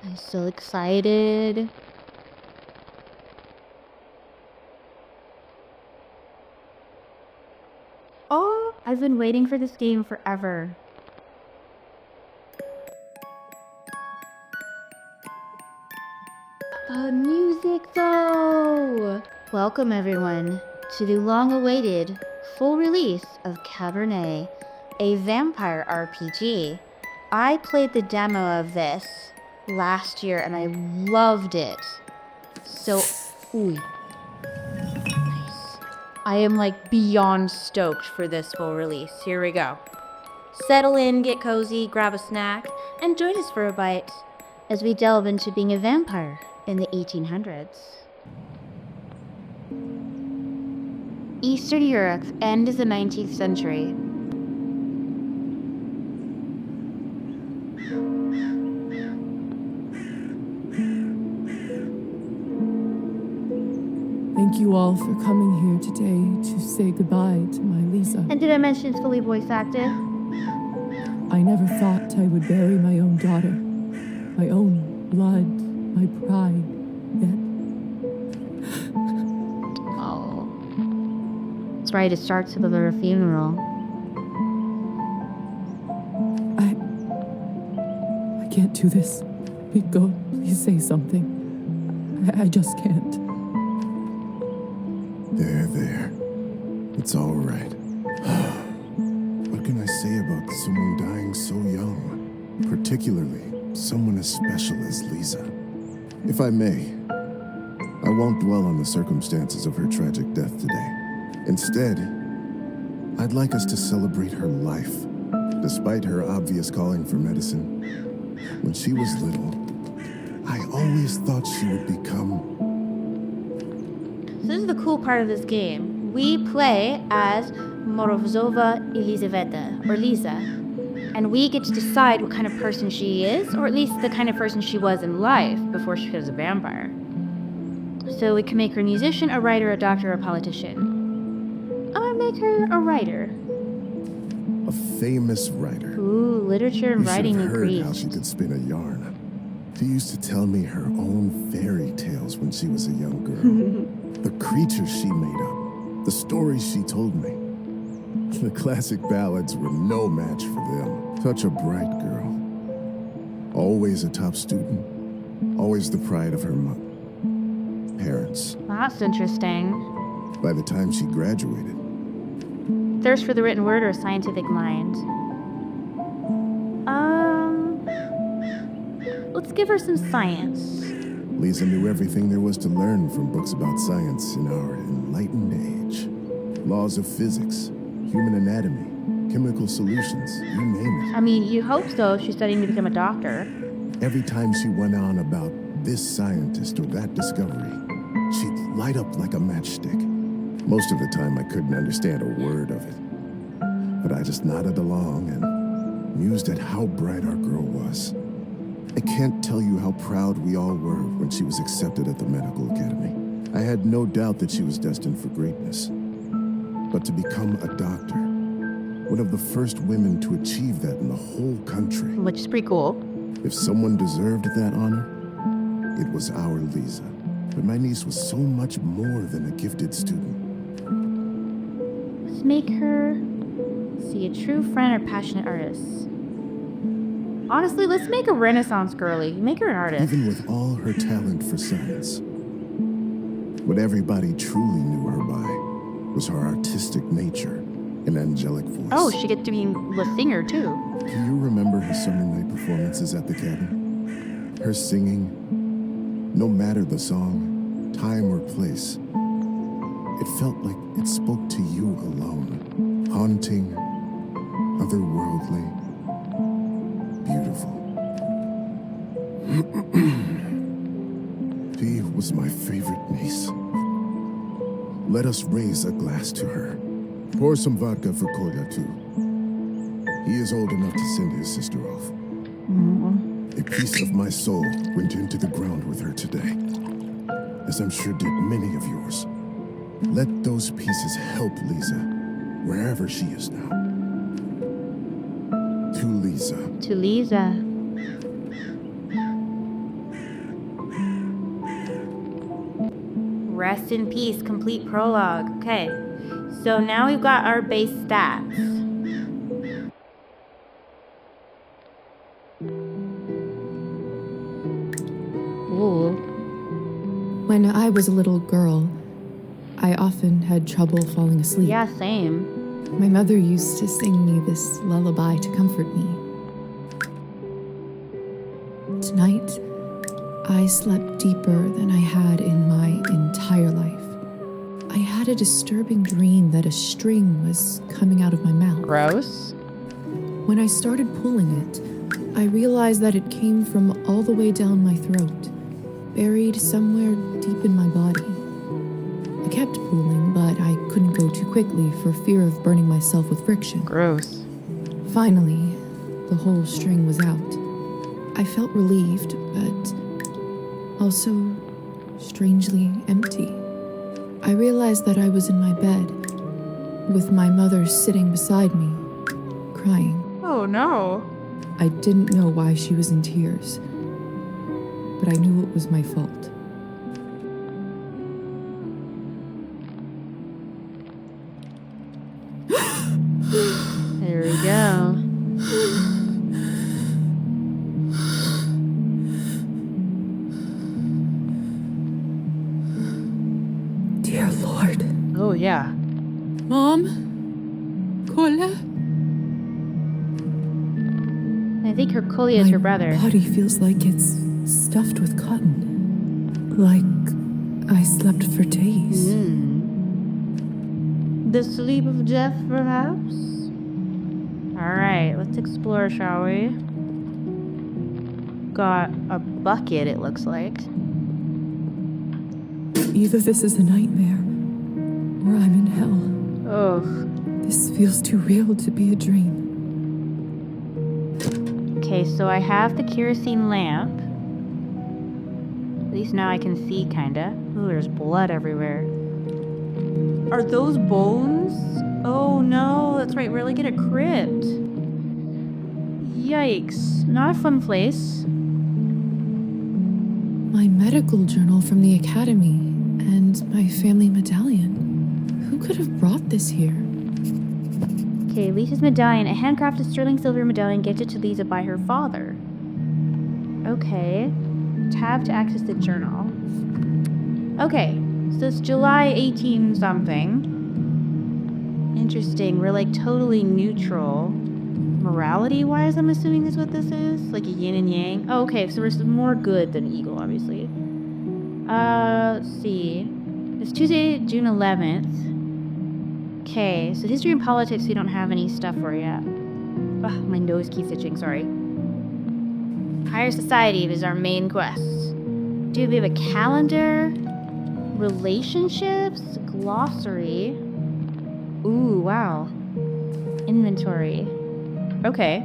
I'm so excited. Oh, I've been waiting for this game forever. The music though! Welcome everyone to the long-awaited full release of Cabernet, a vampire RPG. I played the demo of this last year and I loved it. So, ooh, nice. I am like beyond stoked for this full release. Here we go. Settle in, get cozy, grab a snack, and join us for a bite as we delve into being a vampire in the 1800s. Eastern Europe, end of the 19th century. Thank you all for coming here today to say goodbye to my Liza. And did I mention it's fully voice acted? I never thought I would bury my own daughter, my own blood, my pride, yet Oh. That's right, it starts with a funeral. I can't do this. Go, please say something. I just can't. There. It's all right. What can I say about someone dying so young? Particularly someone as special as Liza. If I may, I won't dwell on the circumstances of her tragic death today. Instead, I'd like us to celebrate her life. Despite her obvious calling for medicine, when she was little, I always thought she would become... So this is the cool part of this game. We play as Morozova Elizaveta, or Liza, and we get to decide what kind of person she is, or at least the kind of person she was in life before she was a vampire. So we can make her a musician, a writer, a doctor, a politician. I'm gonna make her a writer. a famous writer. Ooh, literature and writing You should have heard increased. how she could spin a yarn. She used to tell me her own fairy tales when she was a young girl. The creatures she made up, the stories she told me. The classic ballads were no match for them. Such a bright girl. Always a top student. Always the pride of her parents. That's interesting. By the time she graduated, Thirst for the written word or a scientific mind? Let's give her some science. Lisa knew everything there was to learn from books about science in our enlightened age. Laws of physics, human anatomy, chemical solutions, you name it. I mean, you hope so if she's studying to become a doctor. Every time she went on about this scientist or that discovery, she'd light up like a matchstick. Most of the time I couldn't understand a word of it, but I just nodded along and mused at how bright our girl was. I can't tell you how proud we all were when she was accepted at the medical academy. I had no doubt that she was destined for greatness. But to become a doctor, one of the first women to achieve that in the whole country. Which is pretty cool. If someone deserved that honor, it was our Liza. But my niece was so much more than a gifted student. Let's make her, see, a true friend or passionate artist. Honestly, let's make a Renaissance girly. Make her an artist. Even with all her talent for science, what everybody truly knew her by was her artistic nature and angelic voice. Oh, she gets to be a singer too. Do you remember her summer night performances at the cabin? Her singing, no matter the song, time or place, it felt like it spoke to you alone. Haunting, otherworldly, beautiful. She was my favorite niece. Let us raise a glass to her. Pour some vodka for Kolya, too. He is old enough to send his sister off. A piece of my soul went into the ground with her today, as I'm sure did many of yours. Let those pieces help Liza, wherever she is now. To Liza. To Liza. Rest in peace, complete prologue. Okay, so now we've got our base stats. Ooh. When I was a little girl, I often had trouble falling asleep. Yeah, same. My mother used to sing me this lullaby to comfort me. Tonight, I slept deeper than I had in my entire life. I had a disturbing dream that a string was coming out of my mouth. Gross. When I started pulling it, I realized that it came from all the way down my throat, buried somewhere deep in my body. I kept pulling, but I couldn't go too quickly for fear of burning myself with friction. Gross. Finally, the whole string was out. I felt relieved, but also strangely empty. I realized that I was in my bed, with my mother sitting beside me, crying. Oh no. I didn't know why she was in tears, but I knew it was my fault. There we go. Dear Lord. Oh yeah. Mom? Kola? I think her Kolya is her brother. My body feels like it's stuffed with cotton. Like I slept for days. The sleep of death, perhaps? Alright, let's explore, shall we? Got a bucket, it looks like. Either this is a nightmare, or I'm in hell. Oh. This feels too real to be a dream. Okay, so I have the kerosene lamp. At least now I can see, kinda. Ooh, there's blood everywhere. Are those bones? Oh no, that's right, we're like at a crypt. Yikes, not a fun place. My medical journal from the academy, and my family medallion. Who could have brought this here? Okay, Lisa's medallion, a handcrafted sterling silver medallion gifted to Lisa by her father. Okay, tab to access the journal. Okay, so it's July 18 something. Interesting, we're like totally neutral. Morality-wise, I'm assuming is what this is? Like a yin and yang? Oh, okay, so we're more good than evil, obviously. Let's see. It's Tuesday, June 11th. Okay, so history and politics we don't have any stuff for yet. Ugh, my nose keeps itching, sorry. Higher society is our main quest. Do we have a calendar? Relationships? Glossary? Ooh, wow. Inventory. Okay.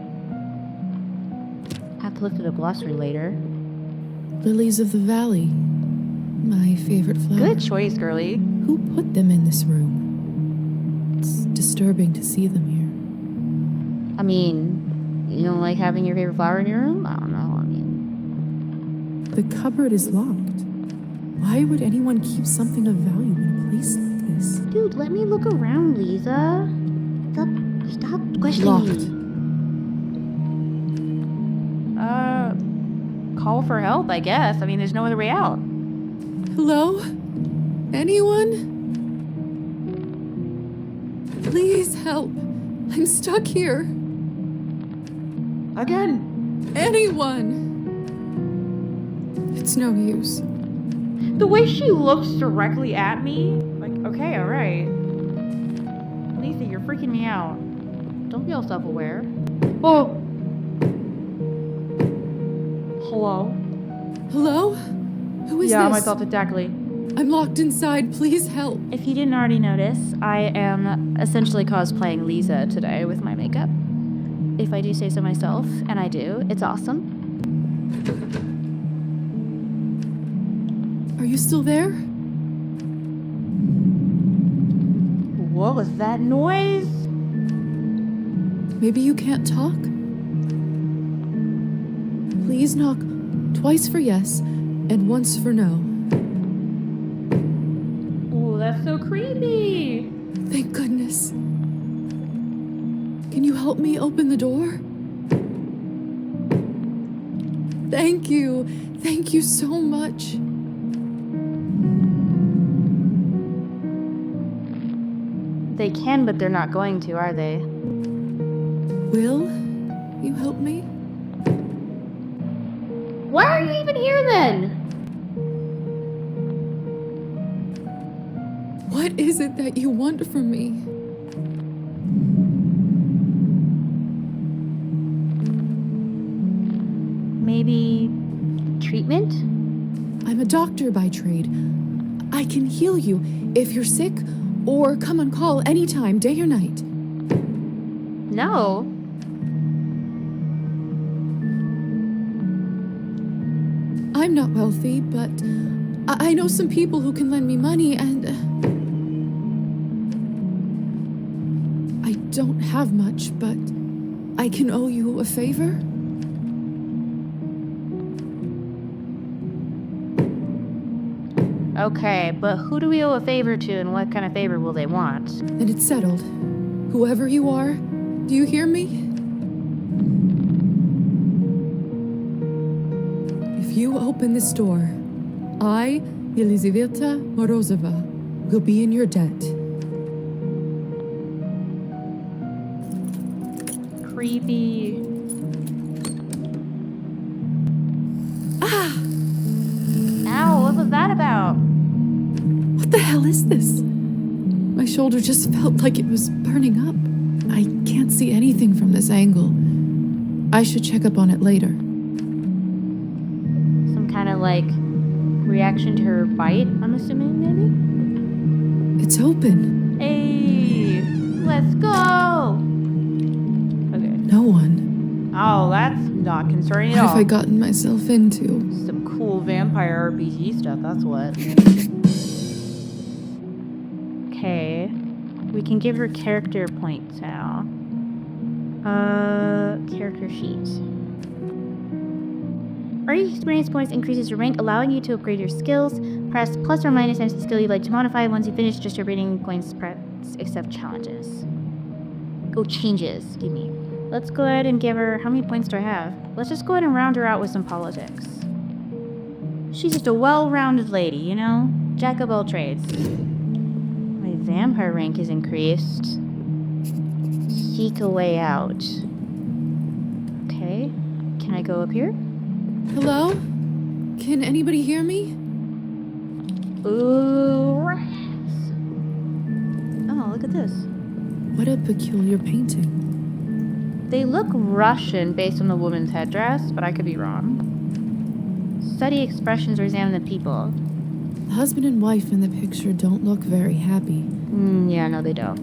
Have to look through the glossary later. Lilies of the valley. My favorite flower. Good choice, girly. Who put them in this room? It's disturbing to see them here. I mean, you don't like having your favorite flower in your room? I don't know, The cupboard is locked. Why would anyone keep something of value in a place like this? Dude, let me look around, Lisa. Stop questioning Locked. me. Call for help, I guess. I mean, there's no other way out. Hello? Anyone? Please help. I'm stuck here. Again. Anyone? It's no use. The way she looks directly at me, like, okay, all right. Lisa, you're freaking me out. Don't be all self-aware. Oh. Hello? Hello? Who is Yeah, this? my thoughts exactly. I'm locked inside. Please help. If you didn't already notice, I am essentially cosplaying Liza today with my makeup. If I do say so myself, and I do, it's awesome. Are you still there? What was that noise? Maybe you can't talk? Please knock twice for yes and once for no. that's so creepy. Thank goodness. Can you help me open the door? Thank you. Thank you so much. They can, but they're not going to, are they? Will you help me? Why are you even here then? What is it that you want from me? Maybe treatment? I'm a doctor by trade. I can heal you if you're sick, or come on call anytime, day or night. No. I'm not wealthy, but I know some people who can lend me money, and I don't have much, but I can owe you a favor? Okay, but who do we owe a favor to, and what kind of favor will they want? Then it's settled. Whoever you are, do you hear me? If you open this door, I, Elizaveta Morozova, will be in your debt. Creepy. Ah! Ow, what was that about? What the hell is this? My shoulder just felt like it was burning up. I can't see anything from this angle. I should check up on it later. Some kind of like reaction to her bite, I'm assuming, maybe? It's open. Hey, let's go! Okay. No one. Oh, that's not concerning What at all. have I gotten myself into? Some cool vampire RPG stuff, that's what. Okay. We can give her character points now. Character sheet. Earning experience points increases your rank, allowing you to upgrade your skills. Press plus or minus times the skill you'd like to modify. Once you finish distributing points, press accept challenges. Go changes. Give me. Let's go ahead and give her... How many points do I have? Let's just go ahead and round her out with some politics. She's just a well-rounded lady, you know? Jack of all trades. My vampire rank is increased. Seek a way out. Okay. Can I go up here? Hello? Can anybody hear me? Ooh, rats. Oh, look at this. What a peculiar painting. They look Russian based on the woman's headdress, but I could be wrong. Study expressions or examine the people. The husband and wife in the picture don't look very happy. Yeah, no, they don't.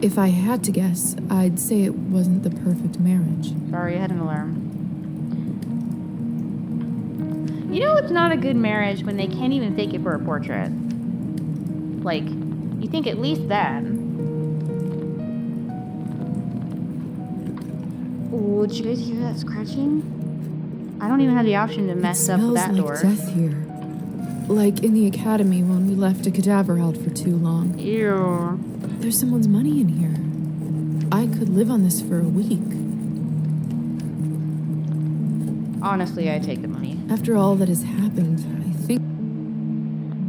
If I had to guess, I'd say it wasn't the perfect marriage. Sorry, I had an alarm. You know it's not a good marriage when they can't even fake it for a portrait. Like, you think at least that. Oh, did you guys hear that scratching? I don't even have the option to mess up that door. It smells like death here. Like in the academy when we left a cadaver out for too long. Ew. There's someone's money in here. I could live on this for a week. Honestly, I take the money. After all that has happened, I think...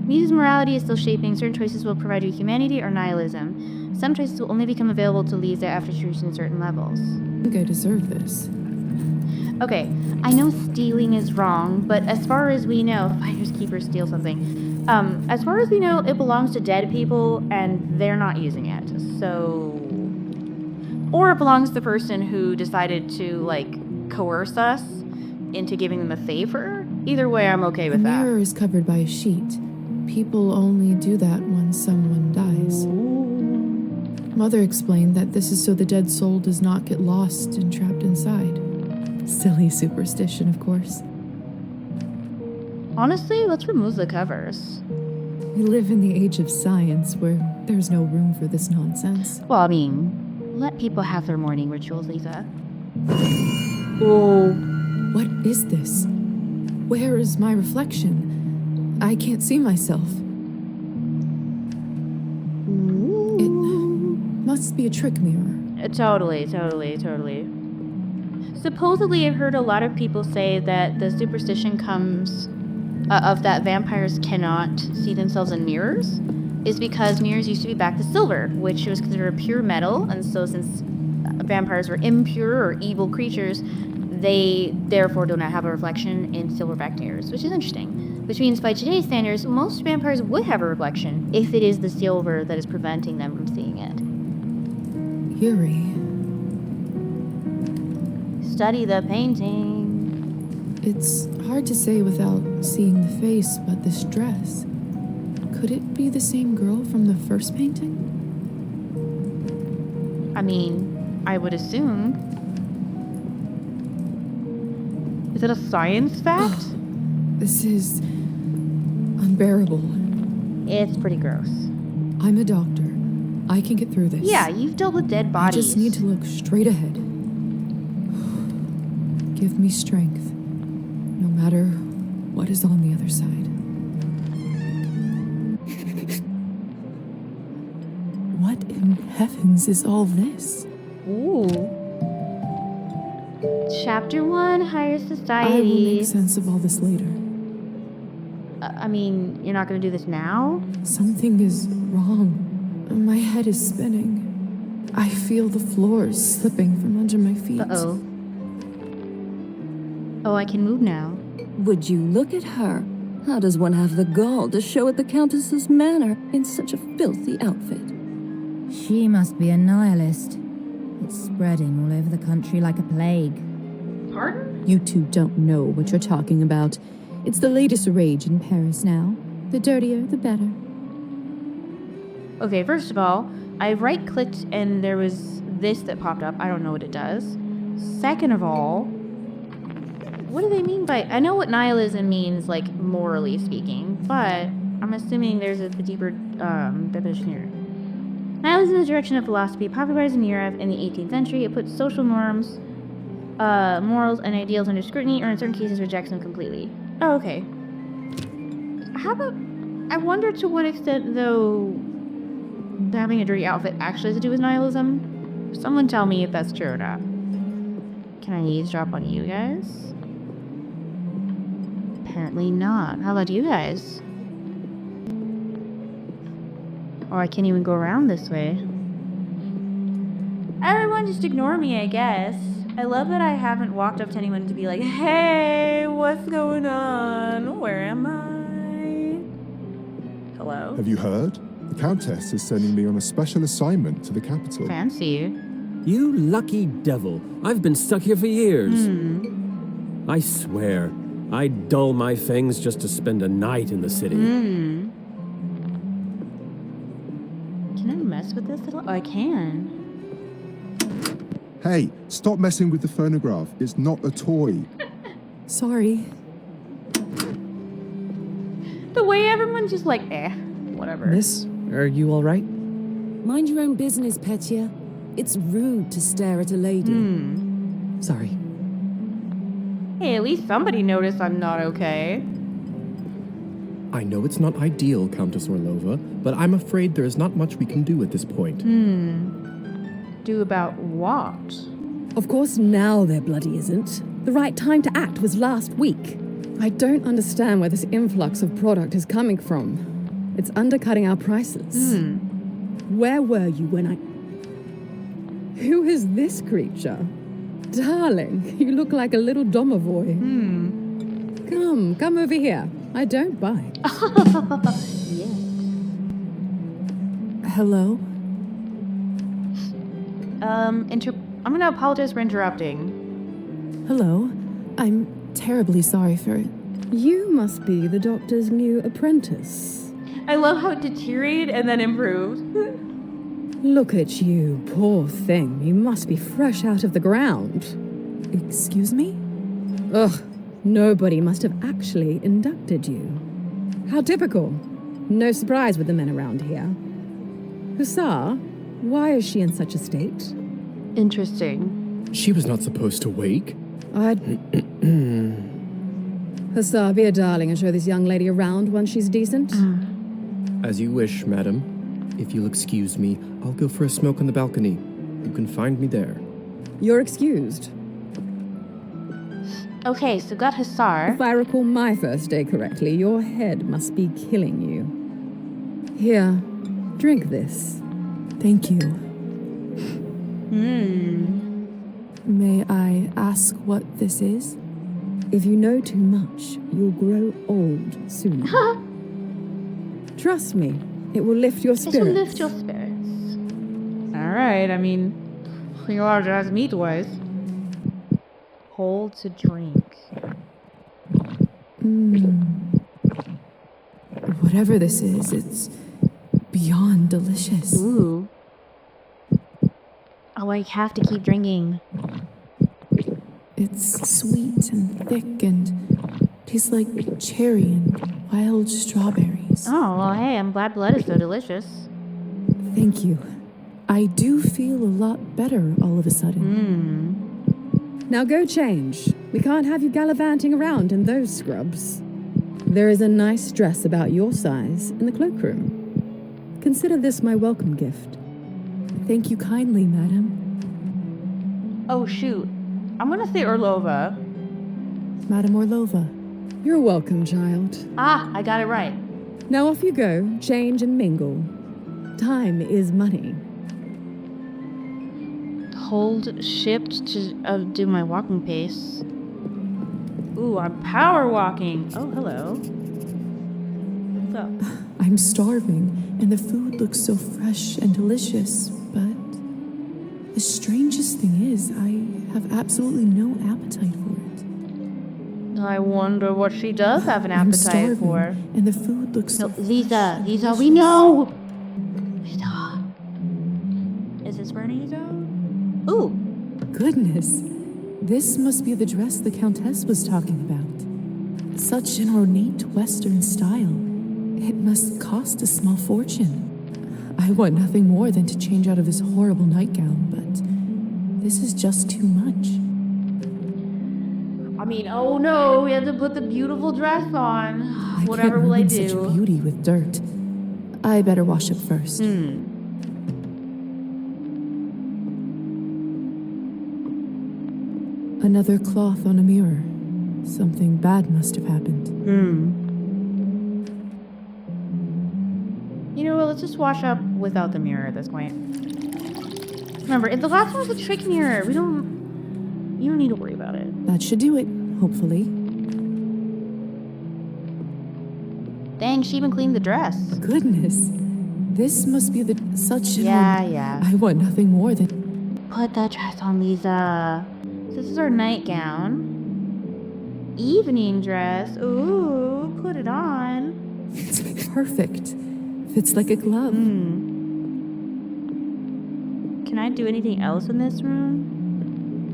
Muse's morality is still shaping. Certain choices will provide you humanity or nihilism. Some choices will only become available to Liza after she reaches certain levels. I think I deserve this. Okay, I know stealing is wrong, but as far as we know, finders keepers steal something. As far as we know, it belongs to dead people, and they're not using it. So, or it belongs to the person who decided to like coerce us into giving them a favor. Either way, I'm okay with the that. The mirror is covered by a sheet. People only do that when someone dies. Mother explained that this is so the dead soul does not get lost and trapped inside. Silly superstition, of course. Honestly, let's remove the covers. We live in the age of science where there's no room for this nonsense. Well, I mean, let people have their morning rituals, Lisa. Oh. What is this? Where is my reflection? I can't see myself. must be a trick mirror. Totally. Supposedly, I've heard a lot of people say that the superstition comes of that vampires cannot see themselves in mirrors is because mirrors used to be back to silver, which was considered a pure metal, and so since vampires were impure or evil creatures, they therefore do not have a reflection in silver-backed mirrors, which is interesting. Which means by today's standards, most vampires would have a reflection if it is the silver that is preventing them from seeing it. Eerie. Study the painting. It's hard to say without seeing the face, but this dress... Could it be the same girl from the first painting? I mean, I would assume. Is it a science fact? Oh, this is... unbearable. It's pretty gross. I'm a doctor. I can get through this. Yeah, you've dealt with dead bodies. I just need to look straight ahead. Give me strength, no matter what is on the other side. What in heavens is all this? Ooh. Chapter 1, Higher Society. I will make sense of all this later. I mean, you're not going to do this now? Something is wrong. My head is spinning. I feel the floor slipping from under my feet. Uh-oh. Oh, I can move now. Would you look at her? How does one have the gall to show at the Countess's manor in such a filthy outfit? She must be a nihilist. It's spreading all over the country like a plague. Pardon? You two don't know what you're talking about. It's the latest rage in Paris now. The dirtier, the better. Okay, first of all, I right-clicked and there was this that popped up. I don't know what it does. Second of all, what do they mean by... I know what nihilism means, like, morally speaking, but I'm assuming there's a deeper definition here. Nihilism is a direction of philosophy popularized in Europe in the 18th century. It puts social norms, morals, and ideals under scrutiny, or in certain cases rejects them completely. Oh, okay. How about... I wonder to what extent, though, having a dirty outfit actually has to do with nihilism? Someone tell me if that's true or not. Can I eavesdrop on you guys? Apparently not. How about you guys? Or I can't even go around this way. Everyone just ignore me, I guess. I love that I haven't walked up to anyone to be like, hey, what's going on? Where am I? Hello? Have you heard? The Countess is sending me on a special assignment to the capital. Fancy. You lucky devil. I've been stuck here for years. I swear, I'd dull my fangs just to spend a night in the city. Can I mess with this at all? Oh, I can. Hey, stop messing with the phonograph. It's not a toy. Sorry. The way everyone's just like, whatever. Miss, are you all right? Mind your own business, Petya. It's rude to stare at a lady. Sorry. Hey, at least somebody noticed I'm not okay. I know it's not ideal, Countess Orlova, but I'm afraid there is not much we can do at this point. Do about what? Of course now there bloody isn't. The right time to act was last week. I don't understand where this influx of product is coming from. It's undercutting our prices. Where were you when I... Who is this creature? Darling, you look like a little domovoi. Come over here. I don't bite. Yeah. Hello? I'm gonna apologize for interrupting. Hello? I'm terribly sorry for it. You must be the doctor's new apprentice. I love how it deteriorated and then improved. Look at you, poor thing. You must be fresh out of the ground. Excuse me? Ugh, nobody must have actually inducted you. How typical. No surprise with the men around here. Hussar, why is she in such a state? Interesting. She was not supposed to wake. Hussar, be a darling and show this young lady around once she's decent. As you wish, madam. If you'll excuse me, I'll go for a smoke on the balcony. You can find me there. You're excused. Okay, so got Hussar. If I recall my first day correctly, your head must be killing you. Here, drink this. Thank you. Hmm. May I ask what this is? If you know too much, you'll grow old soon. Trust me, it will lift your This spirits. will lift your spirits. Alright, I mean, you are to ask me twice. Hold to drink. Whatever this is, it's beyond delicious. Ooh. Oh, I have to keep drinking. It's sweet and thick and tastes like cherry and wild strawberries. Oh, well, hey, I'm glad blood is so delicious. Thank you. I do feel a lot better all of a sudden. Now go change. We can't have you gallivanting around in those scrubs. There is a nice dress about your size in the cloakroom. Consider this my welcome gift. Thank you kindly, madam. Oh, shoot. I'm gonna say Orlova. Madam Orlova. You're welcome, child. Ah, I got it right. Now off you go, change and mingle. Time is money. Hold shift to do my walking pace. Ooh, I'm power walking. Oh, hello. What's up? I'm starving, and the food looks so fresh and delicious, but the strangest thing is, I have absolutely no appetite for it. I wonder what she does have an I'm appetite starving, for. and the food looks No, so Liza, we know! Liza. Is this burning zone? Ooh. Goodness, this must be the dress the Countess was talking about. Such an ornate Western style. It must cost a small fortune. I want nothing more than to change out of this horrible nightgown, but this is just too much. I mean, oh no, we have to put the beautiful dress on. I Whatever can't will I ruin do? such beauty with dirt. I better wash up first. Another cloth on a mirror. Something bad must have happened. You know what, let's just wash up without the mirror at this point. Remember, if the last one was a trick mirror, you don't need to worry about it. That should do it, hopefully. Dang, she even cleaned the dress. Goodness. This must be such an... Yeah. I want nothing more than... Put the dress on, Liza. This is our nightgown. Evening dress. Ooh, put it on. It's perfect. Fits like a glove. Can I do anything else in this room?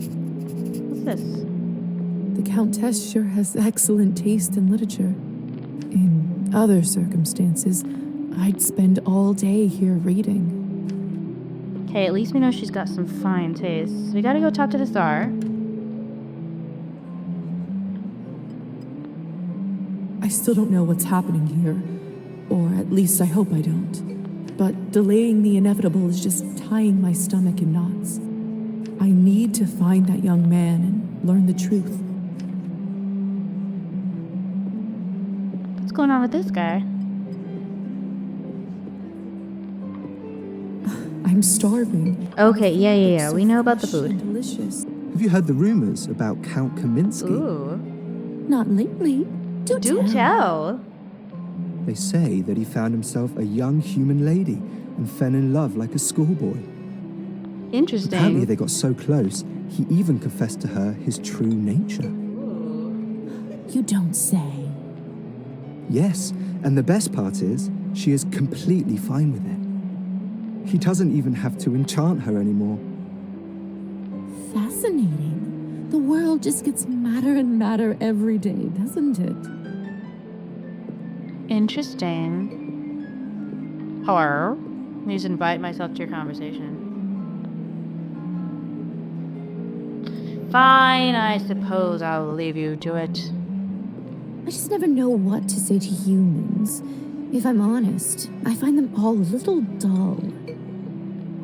What's this? The Countess sure has excellent taste in literature. In other circumstances, I'd spend all day here reading. Okay, at least we know she's got some fine taste. We gotta go talk to the Hussar. I still don't know what's happening here. Or at least I hope I don't. But delaying the inevitable is just tying my stomach in knots. I need to find that young man and learn the truth. What's going on with this guy? I'm starving. Okay, yeah. We know about the Fresh and food. delicious. Have you heard the rumors about Count Kaminsky? Ooh. Not lately. Do tell. They say that he found himself a young human lady and fell in love like a schoolboy. Interesting. Apparently they got so close, he even confessed to her his true nature. You don't say. Yes, and the best part is, she is completely fine with it. He doesn't even have to enchant her anymore. Fascinating. The world just gets madder and madder every day, doesn't it? Interesting. Hello? Let me just invite myself to your conversation. Fine, I suppose I'll leave you to it. I just never know what to say to humans. If I'm honest, I find them all a little dull.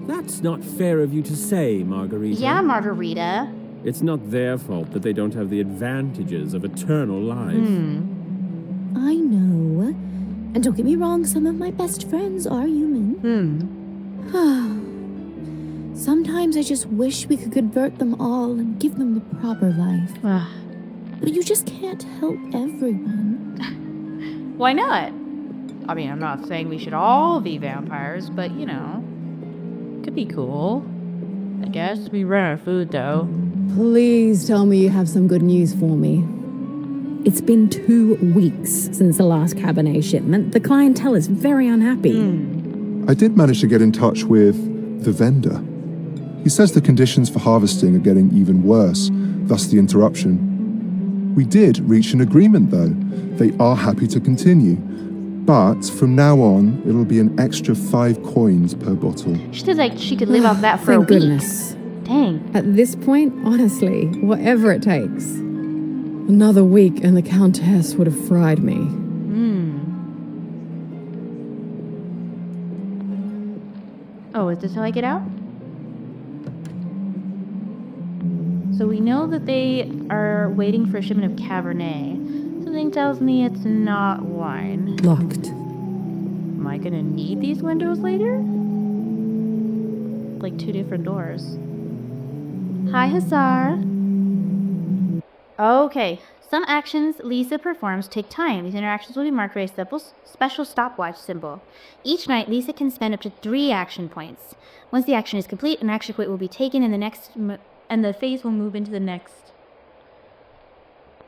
That's not fair of you to say, Margarita. Yeah, Margarita. It's not their fault that they don't have the advantages of eternal life. I know. And don't get me wrong, some of my best friends are human. Sometimes I just wish we could convert them all and give them the proper life. But you just can't help everyone. Why not? I mean, I'm not saying we should all be vampires, but you know, could be cool. I guess we run out of food though. Please tell me you have some good news for me. It's been 2 weeks since the last Cabernet shipment. The clientele is very unhappy. I did manage to get in touch with the vendor. He says the conditions for harvesting are getting even worse, thus the interruption. We did reach an agreement though. They are happy to continue. But from now on, it'll be an extra 5 coins per bottle. She said like she could live off that for a Thank week. goodness. Dang. At this point, honestly, whatever it takes. Another week and the Countess would have fried me. Oh, is this how I get out? So we know that they are waiting for a shipment of Cabernet. Something tells me it's not wine. Locked. Am I gonna need these windows later? Like 2 different doors. Hi, Hussar. Okay. Some actions Liza performs take time. These interactions will be marked by a special stopwatch symbol. Each night, Liza can spend up to 3 action points. Once the action is complete, an action point will be taken, and the phase will move into the next.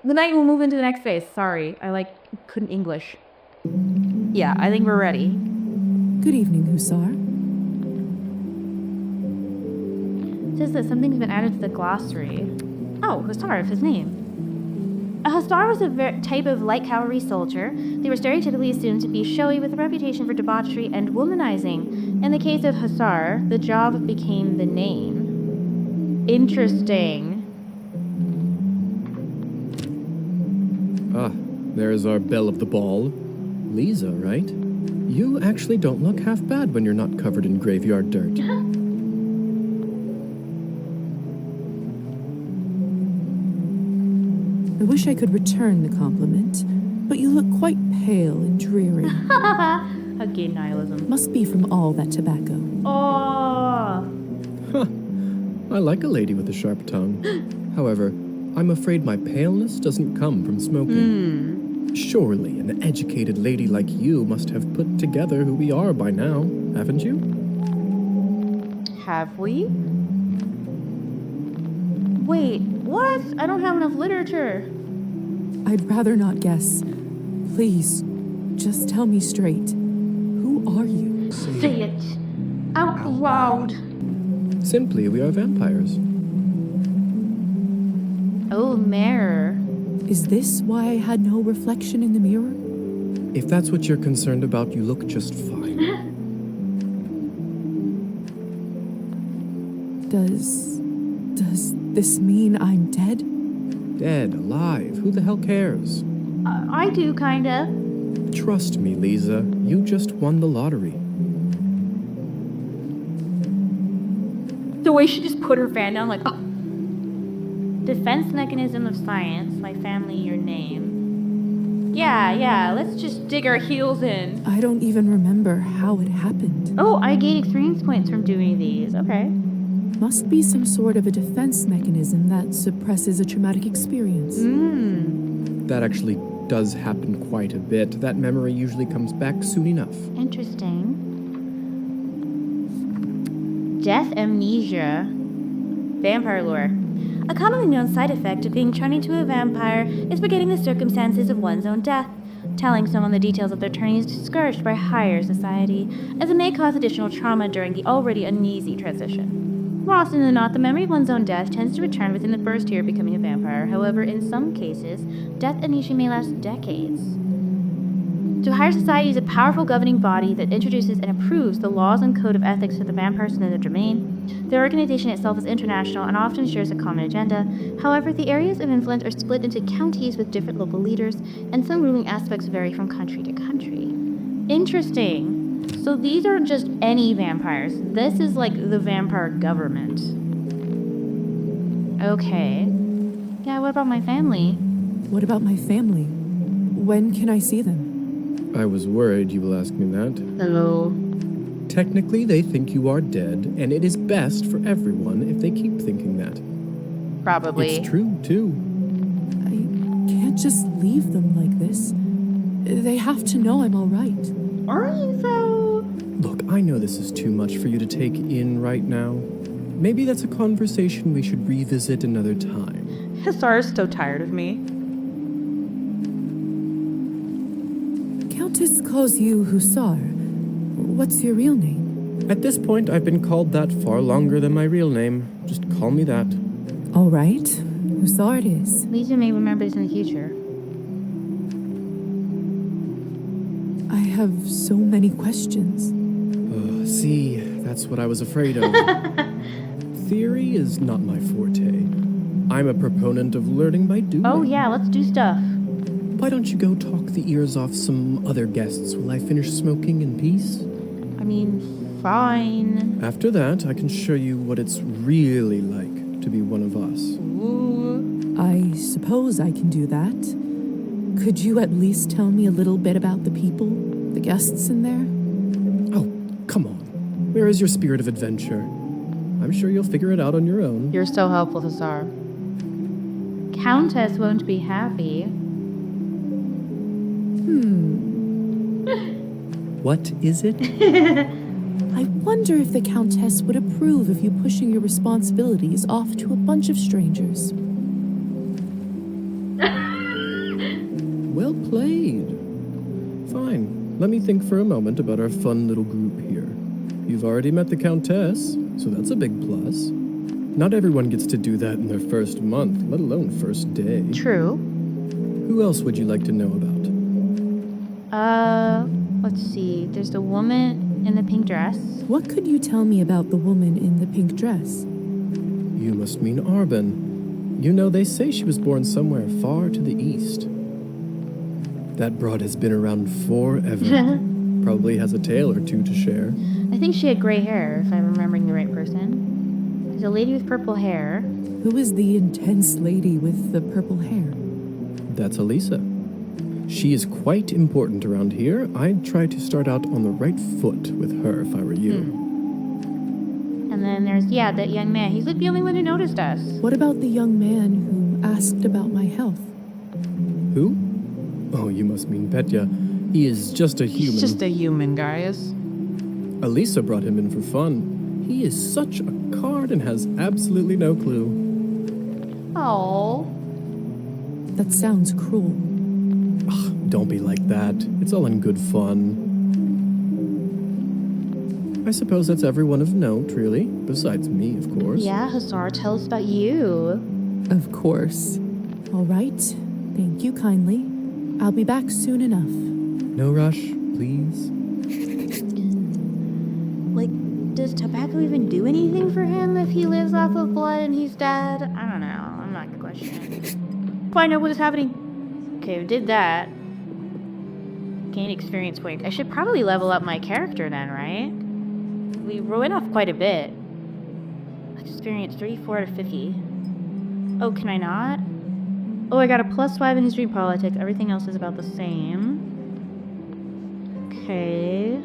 The night will move into the next phase. Sorry, I couldn't English. Yeah, I think we're ready. Good evening, Hussar. It says that something's been added to the glossary. Oh, Hussar is his name. A Hussar was a type of light cavalry soldier. They were stereotypically assumed to be showy with a reputation for debauchery and womanizing. In the case of Hussar, the job became the name. Interesting. Ah, there's our belle of the ball. Liza, right? You actually don't look half bad when you're not covered in graveyard dirt. I wish I could return the compliment, but you look quite pale and dreary. Again, nihilism. Must be from all that tobacco. Oh. I like a lady with a sharp tongue. However, I'm afraid my paleness doesn't come from smoking. Surely an educated lady like you must have put together who we are by now, haven't you? Have we? Wait, what? I don't have enough literature. I'd rather not guess. Please, just tell me straight. Who are you? Say it out loud. Simply, we are vampires. Oh, mirror. Is this why I had no reflection in the mirror? If that's what you're concerned about, you look just fine. Does this mean I'm dead? Dead, alive, who the hell cares? I do, kinda. Trust me, Liza, you just won the lottery. The way she just put her fan down, like, oh. Defense mechanism of science, my family, your name. Yeah, let's just dig our heels in. I don't even remember how it happened. Oh, I gained experience points from doing these. Okay. Must be some sort of a defense mechanism that suppresses a traumatic experience. That actually does happen quite a bit. That memory usually comes back soon enough. Interesting. Death amnesia. Vampire lore. A commonly known side effect of being turned into a vampire is forgetting the circumstances of one's own death. Telling someone the details of their turning is discouraged by higher society, as it may cause additional trauma during the already uneasy transition. More often than not, the memory of one's own death tends to return within the first year of becoming a vampire. However, in some cases, death amnesia may last decades. So higher society is a powerful governing body that introduces and approves the laws and code of ethics for the vampires in their domain. The organization itself is international and often shares a common agenda. However, the areas of influence are split into counties with different local leaders, and some ruling aspects vary from country to country. Interesting. So these aren't just any vampires. This is like the vampire government. Okay. Yeah, what about my family? What about my family? When can I see them? I was worried you will ask me that. Hello. Technically, they think you are dead, and it is best for everyone if they keep thinking that. Probably. It's true, too. I can't just leave them like this. They have to know I'm all right. Are you though? Look, I know this is too much for you to take in right now. Maybe that's a conversation we should revisit another time. Hussar is so tired of me. Countess calls you Hussar. What's your real name? At this point, I've been called that far longer than my real name. Just call me that. All right. Hussar it is. Liza may remember this in the future. I have so many questions. See, that's what I was afraid of. Theory is not my forte. I'm a proponent of learning by doing. Oh yeah, let's do stuff. Why don't you go talk the ears off some other guests while I finish smoking in peace? I mean, fine. After that, I can show you what it's really like to be one of us. Ooh. I suppose I can do that. Could you at least tell me a little bit about the people, the guests in there? Oh, come on. Where is your spirit of adventure? I'm sure you'll figure it out on your own. You're so helpful, Hussar. Countess won't be happy. What is it? I wonder if the Countess would approve of you pushing your responsibilities off to a bunch of strangers. Well played. Fine. Let me think for a moment about our fun little group here. You've already met the Countess, so that's a big plus. Not everyone gets to do that in their first month, let alone first day. True. Who else would you like to know about? Let's see. There's the woman in the pink dress. What could you tell me about the woman in the pink dress? You must mean Arban. You know, they say she was born somewhere far to the east. That broad has been around forever. Probably has a tale or two to share. I think she had gray hair, if I'm remembering the right person. There's a lady with purple hair. Who is the intense lady with the purple hair? That's Alisa. She is quite important around here. I'd try to start out on the right foot with her if I were you. And then there's, that young man. He's like the only one who noticed us. What about the young man who asked about my health? Who? Oh, you must mean Petya. He is just a human. He's just a human, guys. Alisa brought him in for fun. He is such a card and has absolutely no clue. Oh. That sounds cruel. Ugh, don't be like that. It's all in good fun. I suppose that's everyone of note, really. Besides me, of course. Yeah, Hussar, tell us about you. Of course. All right. Thank you kindly. I'll be back soon enough. No rush, please. Does tobacco even do anything for him if he lives off of blood and he's dead? I don't know. I'm not gonna question. Find out what is happening. Okay, we did that. Gain experience points. I should probably level up my character then, right? We went off quite a bit. Experience 34 out of 50. Oh, can I not? Oh, I got a +5 in history and politics. Everything else is about the same. Okay.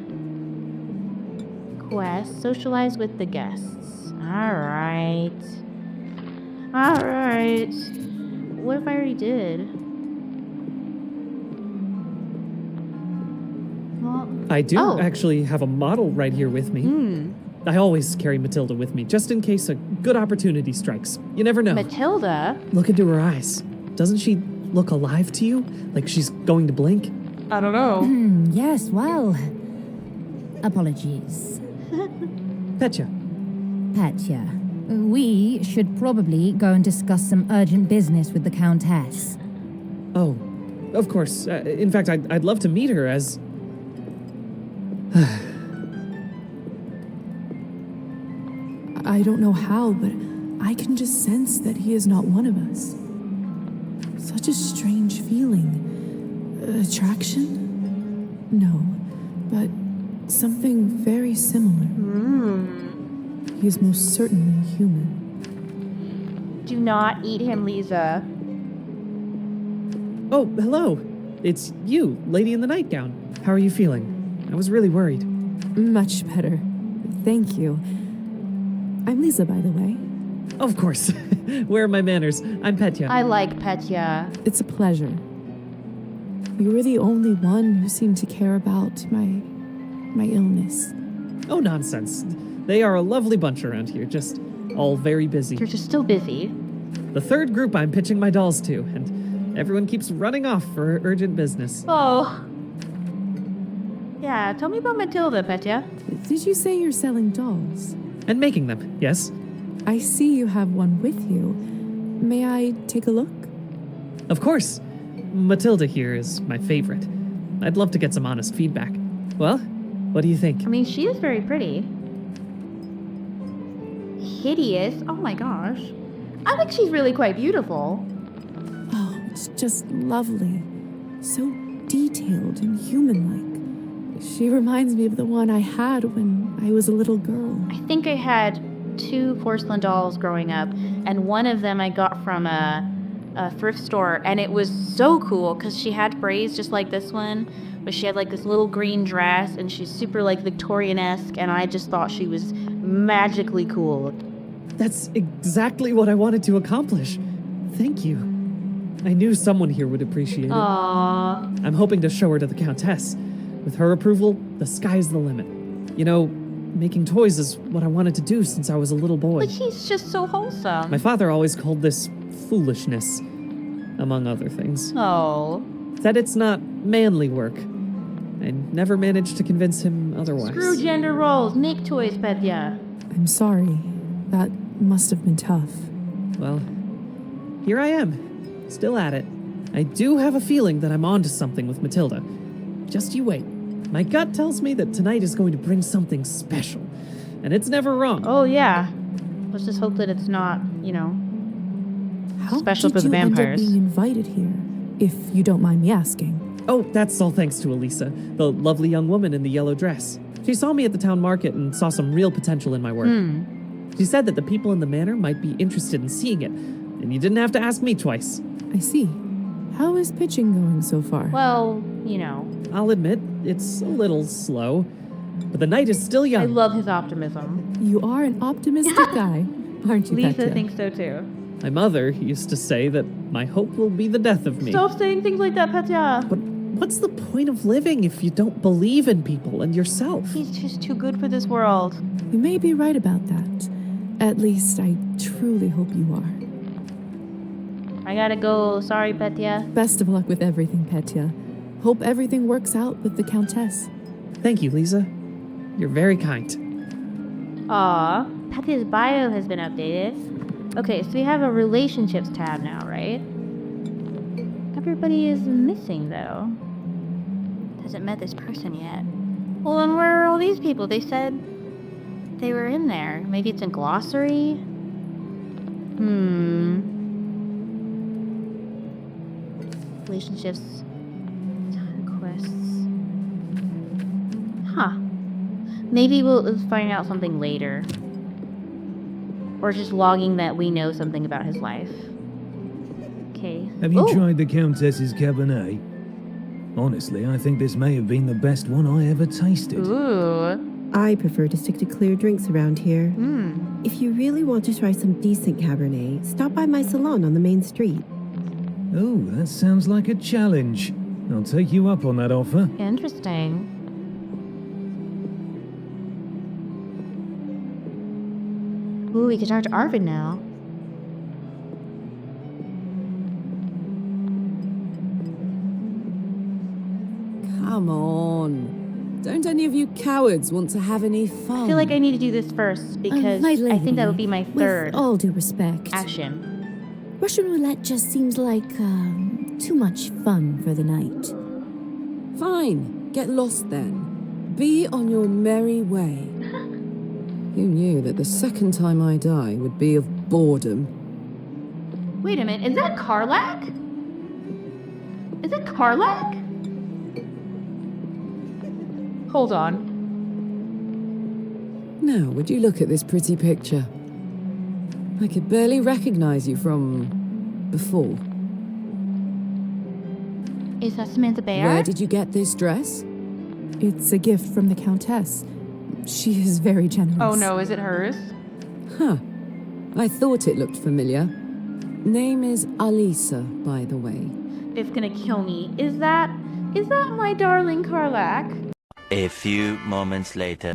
Quest. Socialize with the guests. Alright. Alright. What if I already did? Well, I do actually have a model right here with me. I always carry Matilda with me, just in case a good opportunity strikes. You never know. Matilda? Look into her eyes. Doesn't she look alive to you? Like she's going to blink? I don't know. Yes, well. Apologies. Petya. Petya. We should probably go and discuss some urgent business with the Countess. Oh, of course. In fact, I'd love to meet her as... I don't know how, but I can just sense that he is not one of us. Such a strange feeling. Attraction? No. but something very similar. He is most certainly human. Do not eat him, Liza. Oh, hello. It's you, lady in the nightgown. How are you feeling? I was really worried. Much better. Thank you. I'm Liza, by the way. Of course. Where are my manners? I'm Petya. I like Petya. It's a pleasure. You were the only one who seemed to care about my illness. Oh, nonsense. They are a lovely bunch around here, just all very busy. You're just still busy. The third group I'm pitching my dolls to, and everyone keeps running off for urgent business. Oh. Yeah, tell me about Matilda, Petya. Did you say you're selling dolls? And making them, yes. I see you have one with you. May I take a look? Of course. Matilda here is my favorite. I'd love to get some honest feedback. Well, what do you think? I mean, she is very pretty. Hideous. Oh my gosh. I think she's really quite beautiful. Oh, it's just lovely. So detailed and human-like. She reminds me of the one I had when I was a little girl. I think I had 2 porcelain dolls growing up, and one of them I got from a thrift store, and it was so cool because she had braids just like this one, but she had like this little green dress, and she's super like Victorian-esque, and I just thought she was magically cool. That's exactly what I wanted to accomplish. Thank you. I knew someone here would appreciate it. Aww. I'm hoping to show her to the Countess. With her approval, the sky's the limit. You know, making toys is what I wanted to do since I was a little boy. But he's just so wholesome. My father always called this foolishness, among other things. Oh. Said it's not manly work. I never managed to convince him otherwise. Screw gender roles. Make toys, Petya. I'm sorry. That must have been tough. Well, here I am, still at it. I do have a feeling that I'm onto something with Matilda. Just you wait. My gut tells me that tonight is going to bring something special, and it's never wrong. Oh, yeah. Let's just hope that it's not, you know, special for the vampires. How did you end up being invited here, if you don't mind me asking? Oh, that's all thanks to Alisa, the lovely young woman in the yellow dress. She saw me at the town market and saw some real potential in my work. She said that the people in the manor might be interested in seeing it, and you didn't have to ask me twice. I see. How is pitching going so far? Well, you know. I'll admit, it's a little slow, but the night is still young. I love his optimism. You are an optimistic guy, aren't you, Lisa Petya? thinks so too. My mother used to say that my hope will be the death of me. Stop saying things like that, Petya. But what's the point of living if you don't believe in people and yourself? He's just too good for this world. You may be right about that. At least I truly hope you are. I gotta go. Sorry, Petya. Best of luck with everything, Petya. Hope everything works out with the Countess. Thank you, Liza. You're very kind. Aw. Petya's bio has been updated. Okay, so we have a relationships tab now, right? Everybody is missing, though. Hasn't met this person yet. Well, then where are all these people? They said they were in there. Maybe it's in glossary? Relationships. Quests. Huh. Maybe we'll find out something later. Or just logging that we know something about his life. Okay. Have you tried the Countess's Cabernet? Honestly, I think this may have been the best one I ever tasted. Ooh. I prefer to stick to clear drinks around here. If you really want to try some decent Cabernet, stop by my salon on the main street. Oh, that sounds like a challenge. I'll take you up on that offer. Interesting. Ooh, we can talk to Arban now. Come on. Don't any of you cowards want to have any fun? I feel like I need to do this first because my I think that lady, would be my third With all due respect, action. Russian roulette just seems like too much fun for the night. Fine. Get lost then. Be on your merry way. Who knew that the second time I die would be of boredom? Wait a minute, is that Karlak? Is it Karlak? Hold on. Now, would you look at this pretty picture? I could barely recognize you from before. Is that Samantha Bear? Where did you get this dress? It's a gift from the Countess. She is very generous. Oh no, is it hers? Huh. I thought it looked familiar. Name is Alisa, by the way. It's gonna kill me. Is that my darling Karlak? A few moments later.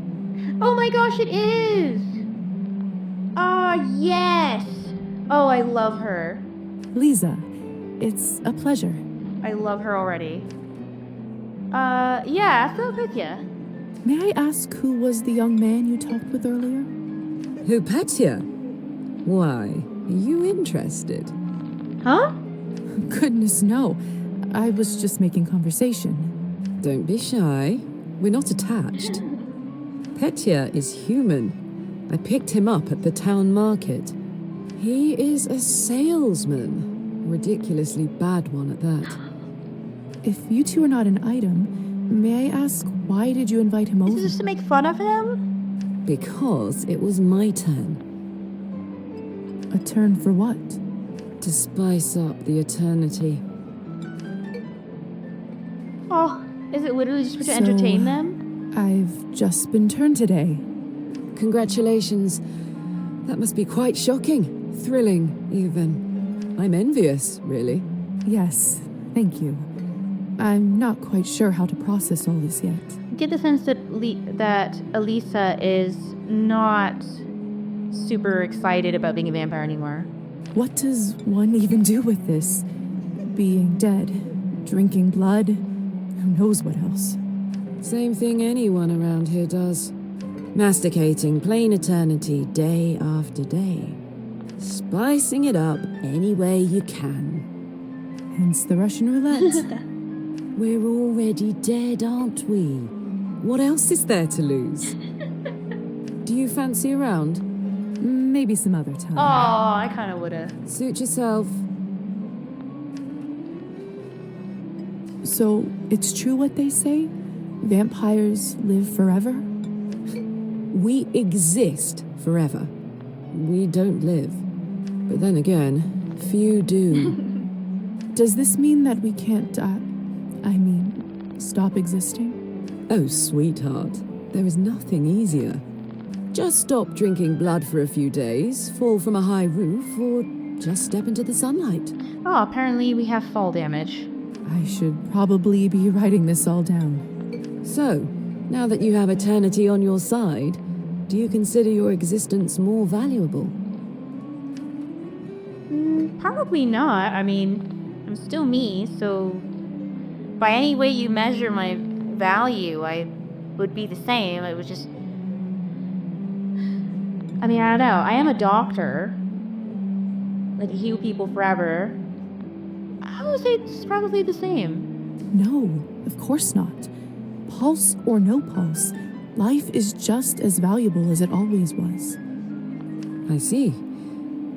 Oh my gosh, it is! Ah, yes! Oh, I love her. Liza, it's a pleasure. I love her already. Yeah, so Petya. May I ask who was the young man you talked with earlier? Who, Petya? Why, are you interested? Huh? Goodness, no. I was just making conversation. Don't be shy. We're not attached. Petya is human. I picked him up at the town market. He is a salesman. A ridiculously bad one at that. If you two are not an item, may I ask why did you invite him over? Is this to make fun of him? Because it was my turn. A turn for what? To spice up the eternity. Oh, is it literally just to entertain them? I've just been turned today. Congratulations. That must be quite shocking. Thrilling, even. I'm envious, really. Yes, thank you. I'm not quite sure how to process all this yet. Get the sense that that Alisa is not super excited about being a vampire anymore. What does one even do with this? Being dead, drinking blood, who knows what else? Same thing anyone around here does. Masticating plain eternity day after day. Spicing it up any way you can. Hence the Russian roulette. We're already dead, aren't we? What else is there to lose? Do you fancy a round? Maybe some other time. Oh, I kind of woulda. Suit yourself. So, it's true what they say? Vampires live forever? We exist forever. We don't live. But then again, few do. Does this mean that we can't, stop existing? Oh, sweetheart, there is nothing easier. Just stop drinking blood for a few days, fall from a high roof, or just step into the sunlight. Oh, apparently we have fall damage. I should probably be writing this all down. So, now that you have eternity on your side, do you consider your existence more valuable? Probably not. I mean, I'm still me, so by any way you measure my value, I would be the same. It was just... I mean, I don't know. I am a doctor. Like, heal people forever. I would say it's probably the same. No, of course not. Pulse or no pulse, life is just as valuable as it always was. I see.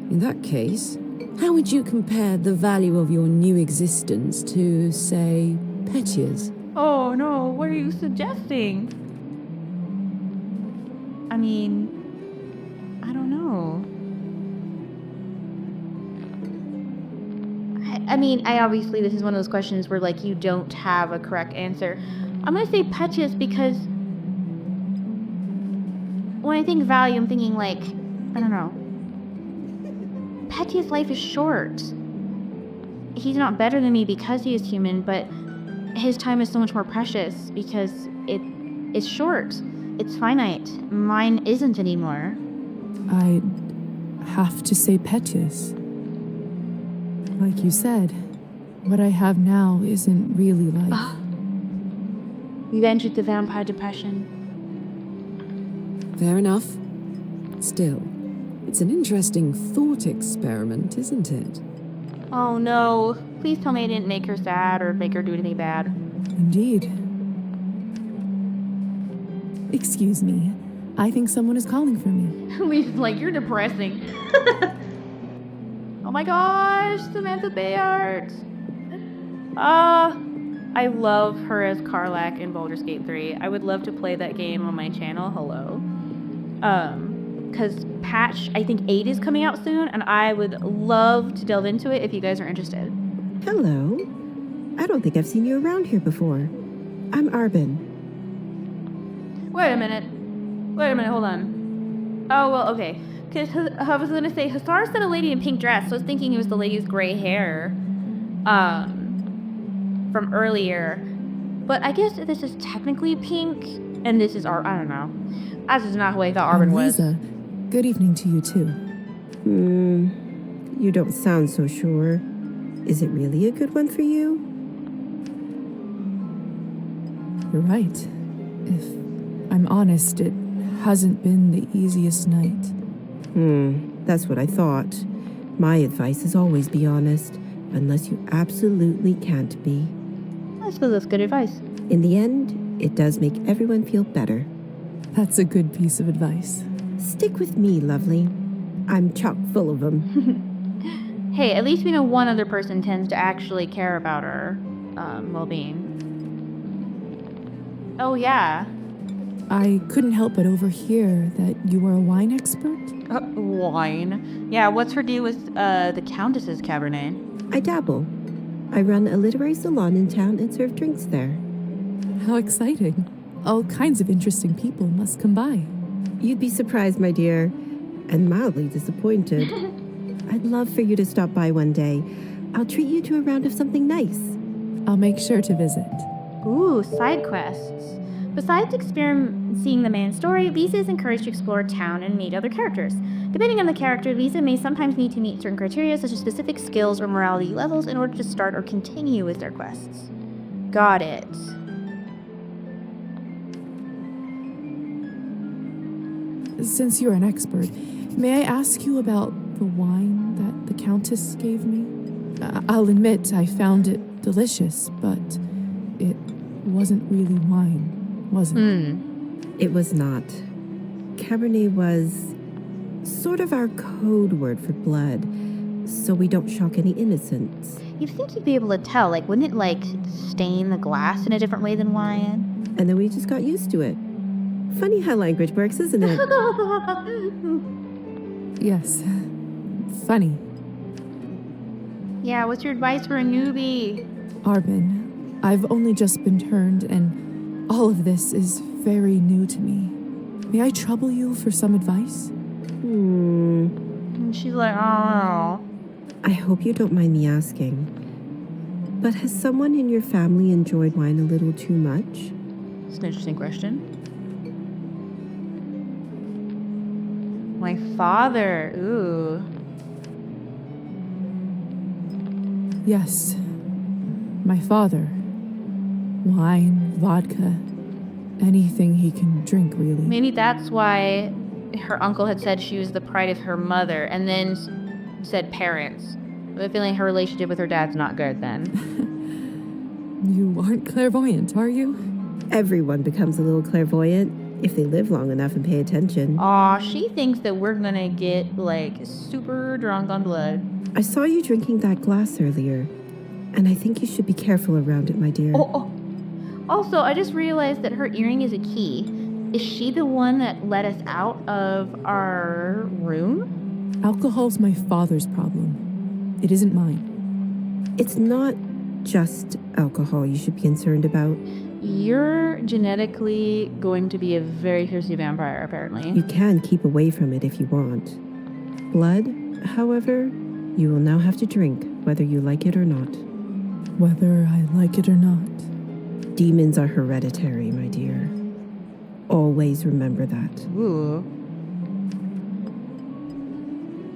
In that case, how would you compare the value of your new existence to, say, Petya's? Oh no, what are you suggesting? I mean, I don't know. I mean, obviously this is one of those questions where, like, you don't have a correct answer. I'm gonna say Petya's because when I think value, I'm thinking, like, I don't know. Petya's life is short. He's not better than me because he is human, but his time is so much more precious because it's short. It's finite. Mine isn't anymore. I'd have to say Petya's. Like you said, what I have now isn't really life. We've entered the vampire depression. Fair enough. Still, it's an interesting thought experiment, isn't it? Oh no. Please tell me I didn't make her sad or make her do anything bad. Indeed. Excuse me. I think someone is calling for me. Lisa's like, you're depressing. Oh my gosh, Samantha Bayard. I love her as Karlach in Baldur's Gate 3. I would love to play that game on my channel. Hello. Because patch, I think 8 is coming out soon, and I would love to delve into it if you guys are interested. Hello. I don't think I've seen you around here before. I'm Arban. Wait a minute, hold on. Oh, well, okay. Because I was going to say, Hussar said a lady in pink dress, so I was thinking it was the lady with gray hair from earlier. But I guess this is technically pink, and this is I don't know. That's just not who I thought Arban was. Liza, good evening to you too. You don't sound so sure. Is it really a good one for you? You're right. If I'm honest, it hasn't been the easiest night. That's what I thought. My advice is always be honest, unless you absolutely can't be. I suppose that's good advice. In the end, it does make everyone feel better. That's a good piece of advice. Stick with me, lovely. I'm chock full of them. Hey, at least we know one other person tends to actually care about our well-being. Oh, yeah. I couldn't help but overhear that you were a wine expert? Wine? Yeah, what's her deal with the Countess's Cabernet? I dabble. I run a literary salon in town and serve drinks there. How exciting. All kinds of interesting people must come by. You'd be surprised, my dear, and mildly disappointed. I'd love for you to stop by one day. I'll treat you to a round of something nice. I'll make sure to visit. Ooh, side quests. Besides experiencing the main story, Lisa is encouraged to explore town and meet other characters. Depending on the character, Lisa may sometimes need to meet certain criteria, such as specific skills or morality levels, in order to start or continue with their quests. Got it. Since you're an expert, may I ask you about the wine that the Countess gave me? I'll admit I found it delicious, but it wasn't really wine, was it? It was not. Cabernet was sort of our code word for blood, so we don't shock any innocents. You'd think you'd be able to tell, like, wouldn't it, like, stain the glass in a different way than wine? And then we just got used to it. Funny how language works, isn't it? Yes. Funny. Yeah, what's your advice for a newbie? Arban, I've only just been turned, and all of this is very new to me. May I trouble you for some advice? And she's like, oh. I hope you don't mind me asking, but has someone in your family enjoyed wine a little too much? It's an interesting question. My father, ooh. Yes, my father. Wine, vodka, anything he can drink, really. Maybe that's why her uncle had said she was the pride of her mother, and then said parents. I have a feeling her relationship with her dad's not good then. You aren't clairvoyant, are you? Everyone becomes a little clairvoyant if they live long enough and pay attention. Aw, she thinks that we're gonna get, like, super drunk on blood. I saw you drinking that glass earlier, and I think you should be careful around it, my dear. Oh. Also, I just realized that her earring is a key. Is she the one that let us out of our room? Alcohol's my father's problem. It isn't mine. It's not just alcohol you should be concerned about. You're genetically going to be a very thirsty vampire, apparently. You can keep away from it if you want. Blood, however, you will now have to drink, whether you like it or not. Whether I like it or not. Demons are hereditary, my dear. Always remember that. Ooh.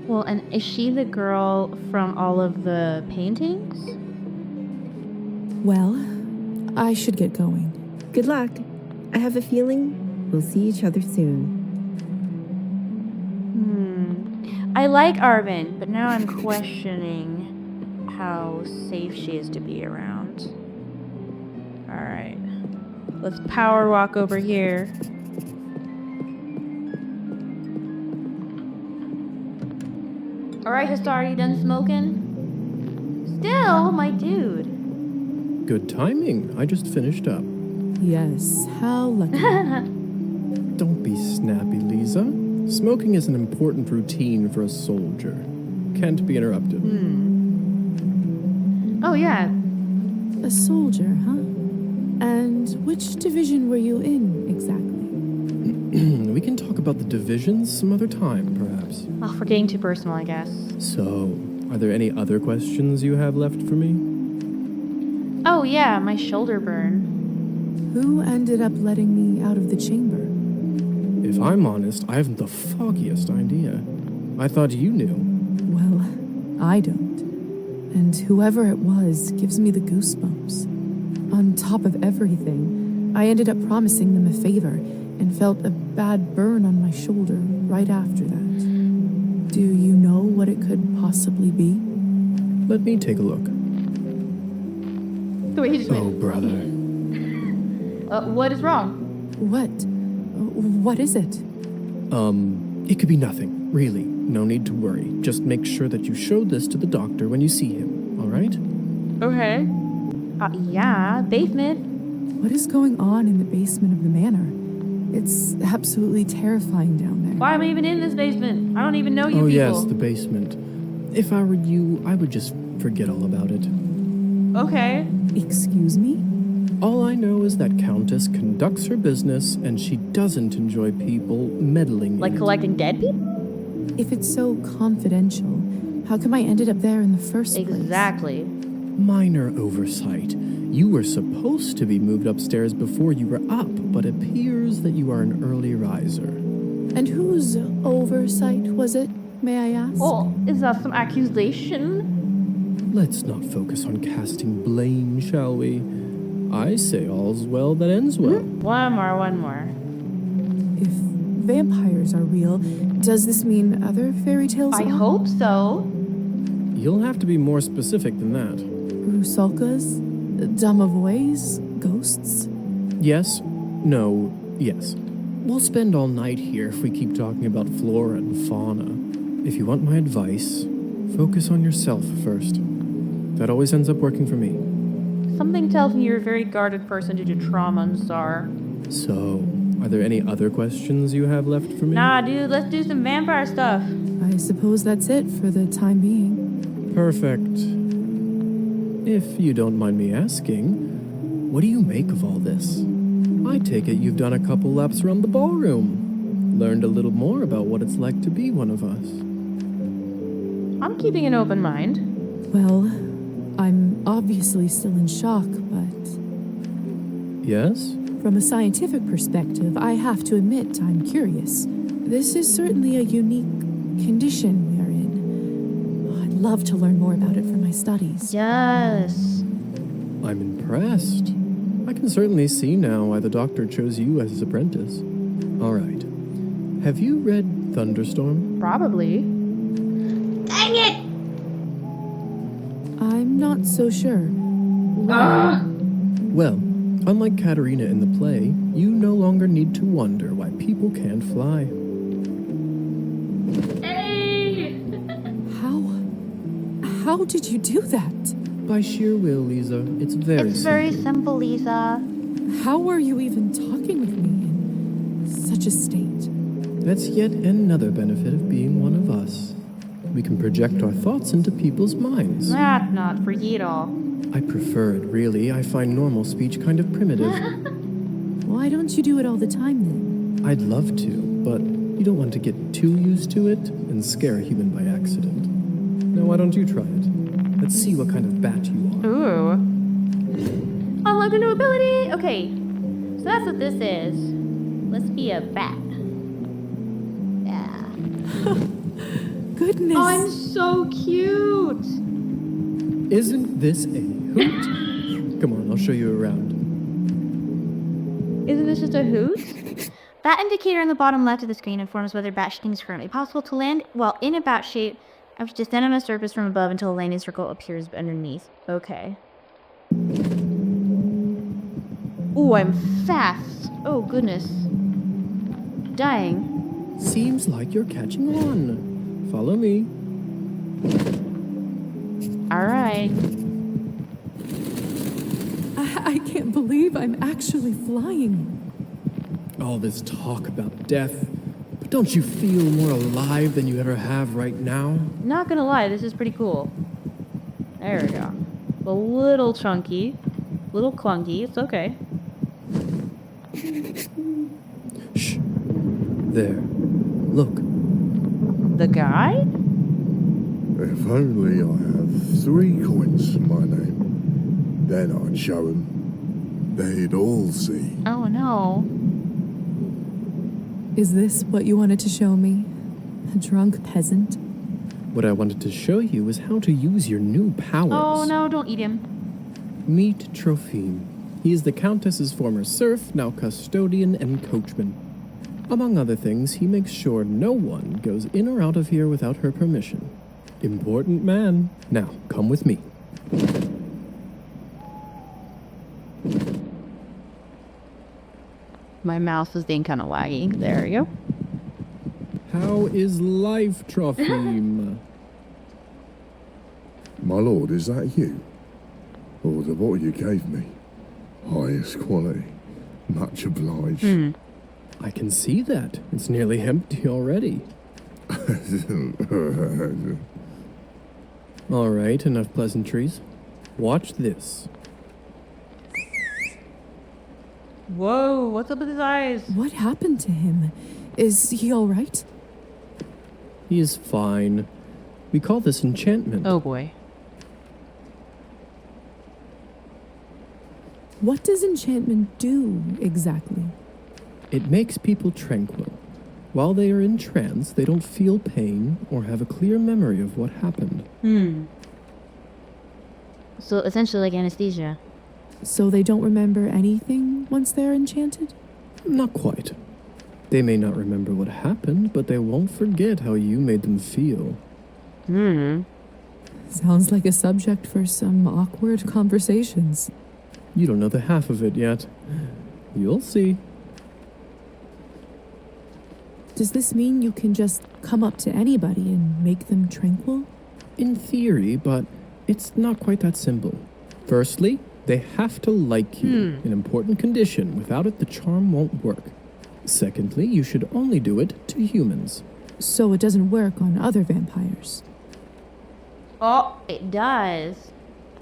Well, and is she the girl from all of the paintings? Well, I should get going. Good luck. I have a feeling we'll see each other soon. I like Arban, but now I'm questioning how safe she is to be around. Alright. Let's power walk over here. Alright, Hussar, you done smoking? Still, my dude. Good timing. I just finished up. Yes, how lucky. Don't be snappy, Liza. Smoking is an important routine for a soldier. Can't be interrupted. Oh, yeah. A soldier, huh? And which division were you in, exactly? We can talk about the divisions some other time, perhaps. Oh, we're getting too personal, I guess. So, are there any other questions you have left for me? Oh, yeah, my shoulder burn. Who ended up letting me out of the chamber? If I'm honest, I haven't the foggiest idea. I thought you knew. Well, I don't. And whoever it was gives me the goosebumps. On top of everything, I ended up promising them a favor and felt a bad burn on my shoulder right after that. Do you know what it could possibly be? Let me take a look. The way he just Oh, brother. What is wrong? What? What is it? It could be nothing, really. No need to worry. Just make sure that you show this to the doctor when you see him, all right? Okay. Yeah, basement. What is going on in the basement of the manor? It's absolutely terrifying down there. Why am I even in this basement? I don't even know you people. Oh, yes, the basement. If I were you, I would just forget all about it. Okay. Excuse me? All I know is that Countess conducts her business and she doesn't enjoy people meddling Like in collecting dead people? If it's so confidential, how come I ended up there in the first place? Exactly. Minor oversight. You were supposed to be moved upstairs before you were up, but it appears that you are an early riser. And whose oversight was it, may I ask? Oh, is that some accusation? Let's not focus on casting blame, shall we? I say all's well that ends well. One more. If vampires are real, does this mean other fairy tales? I hope so. You'll have to be more specific than that. Rusalkas? Domovoys? Ghosts? Yes, no, yes. We'll spend all night here if we keep talking about flora and fauna. If you want my advice, focus on yourself first. That always ends up working for me. Something tells me you're a very guarded person due to trauma and Hussar. So, are there any other questions you have left for me? Nah, dude, let's do some vampire stuff. I suppose that's it for the time being. Perfect. If you don't mind me asking, what do you make of all this? I take it you've done a couple laps around the ballroom. Learned a little more about what it's like to be one of us. I'm keeping an open mind. Well, I'm obviously still in shock, but... Yes? From a scientific perspective, I have to admit I'm curious. This is certainly a unique condition we are in. I'd love to learn more about it for my studies. Yes. I'm impressed. I can certainly see now why the doctor chose you as his apprentice. All right. Have you read Thunderstorm? Probably. Dang it! I'm not so sure. Well, unlike Katerina in the play, you no longer need to wonder why people can't fly. Hey! How did you do that? By sheer will, Liza. It's very simple. Very simple, Lisa. How are you even talking with me in such a state? That's yet another benefit of being one of us. We can project our thoughts into people's minds. Not for ye at all. I prefer it, really. I find normal speech kind of primitive. Why don't you do it all the time, then? I'd love to, but you don't want to get too used to it and scare a human by accident. Now, why don't you try it? Let's see what kind of bat you are. Ooh. Unlock a new ability! Okay, so that's what this is. Let's be a bat. Yeah. Goodness. Oh, I'm so cute! Isn't this a hoot? Come on, I'll show you around. Isn't this just a hoot? Bat indicator on the bottom left of the screen informs whether bat shooting is currently possible. To land while in a bat shape, I have to descend on a surface from above until a landing circle appears underneath. Okay. Ooh, I'm fast. Oh, goodness. Dying. Seems like you're catching on. Follow me. Alright. I can't believe I'm actually flying. All this talk about death, but don't you feel more alive than you ever have right now? Not gonna lie, this is pretty cool. There we go. A little chunky, little clunky. It's okay. Shh. There. Look. The guy? If only I have 3 coins to my name, then I'd show them. They'd all see. Oh no. Is this what you wanted to show me? A drunk peasant? What I wanted to show you is how to use your new powers. Oh no, don't eat him. Meet Trofim. He is the Countess's former serf, now custodian and coachman. Among other things, he makes sure no one goes in or out of here without her permission. Important man. Now, come with me. My mouse was being kind of laggy. There we go. How is life, Trofim? My lord, is that you? Or the bottle you gave me? Highest quality. Much obliged. I can see that. It's nearly empty already. All right, enough pleasantries. Watch this. Whoa, what's up with his eyes? What happened to him? Is he all right? He is fine. We call this enchantment. Oh boy. What does enchantment do, exactly? It makes people tranquil. While they are in trance, they don't feel pain or have a clear memory of what happened. So essentially like anesthesia. So they don't remember anything once they're enchanted? Not quite. They may not remember what happened, but they won't forget how you made them feel. Sounds like a subject for some awkward conversations. You don't know the half of it yet. You'll see. Does this mean you can just come up to anybody and make them tranquil? In theory, but it's not quite that simple. Firstly, they have to like you, an important condition. Without it, the charm won't work. Secondly, you should only do it to humans. So it doesn't work on other vampires? Oh, it does.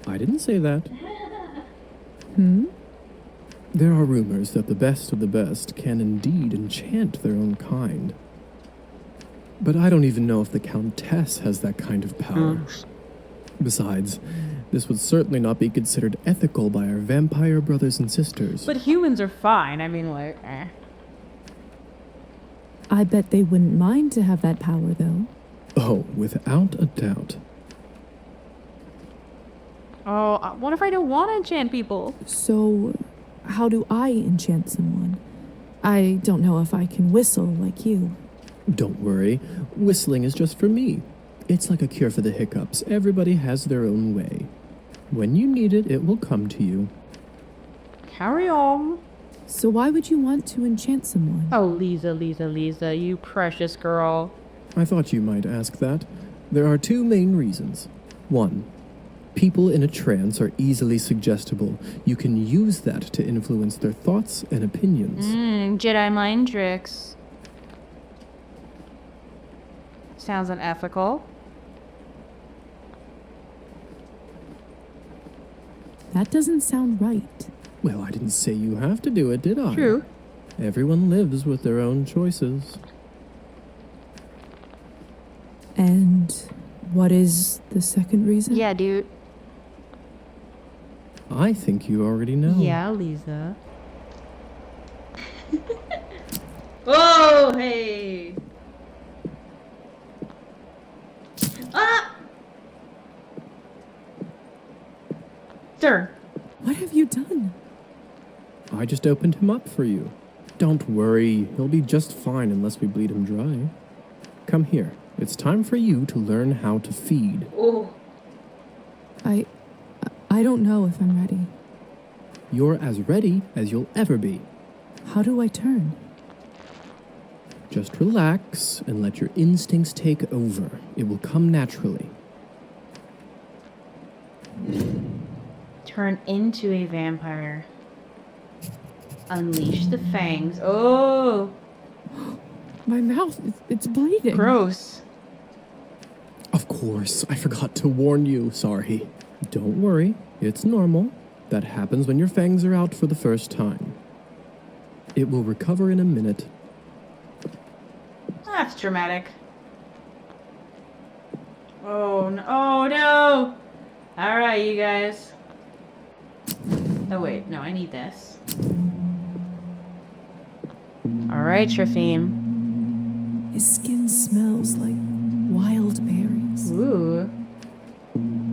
I didn't say that. Hmm? There are rumors that the best of the best can indeed enchant their own kind. But I don't even know if the Countess has that kind of power. Besides, this would certainly not be considered ethical by our vampire brothers and sisters. But humans are fine. I mean, like, I bet they wouldn't mind to have that power, though. Oh, without a doubt. Oh, what if I don't want to enchant people? So, how do I enchant someone? I don't know if I can whistle like you. Don't worry, whistling is just for me. It's like a cure for the hiccups. Everybody has their own way. When you need it, it will come to you. Carry on. So why would you want to enchant someone? Oh, Lisa, you precious girl. I thought you might ask that. There are 2 main reasons. 1, people in a trance are easily suggestible. You can use that to influence their thoughts and opinions. Jedi mind tricks. Sounds unethical. That doesn't sound right. Well, I didn't say you have to do it, did I? True. Everyone lives with their own choices. And what is the second reason? Yeah, dude. I think you already know. Yeah, Lisa. Oh, hey. Ah! Sir. What have you done? I just opened him up for you. Don't worry, he'll be just fine unless we bleed him dry. Come here. It's time for you to learn how to feed. Oh. I don't know if I'm ready. You're as ready as you'll ever be. How do I turn? Just relax and let your instincts take over. It will come naturally. Turn into a vampire. Unleash the fangs. Oh! My mouth, it's bleeding. Gross. Of course, I forgot to warn you. Sorry. Don't worry, it's normal. That happens when your fangs are out for the first time. It will recover in a minute. That's dramatic. Oh no! Oh no! Alright, you guys. Oh wait, no, I need this. Alright, Trofim. His skin smells like wild berries. Ooh.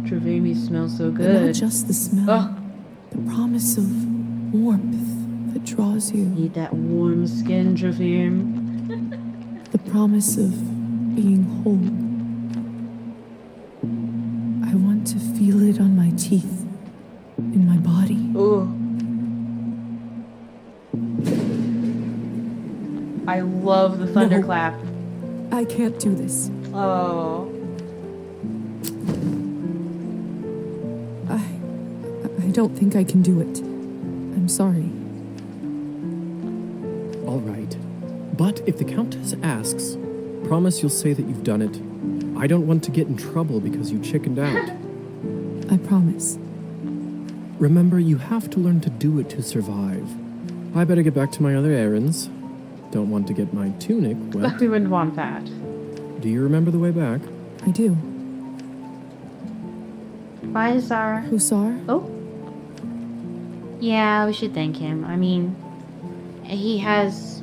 Trofim, you smell so But good. not just the smell. Oh. The promise of warmth that draws you. Need that warm skin, Trofim. The promise of being whole. I want to feel it on my teeth, in my body. Ooh. I love the thunderclap. I can't do this. Oh. I don't think I can do it. I'm sorry. All right. But if the Countess asks, promise you'll say that you've done it. I don't want to get in trouble because you chickened out. I promise. Remember, you have to learn to do it to survive. I better get back to my other errands. Don't want to get my tunic wet. We wouldn't want that. Do you remember the way back? I do. Bye, Hussar. Hussar? Oh. Yeah, we should thank him. I mean, he has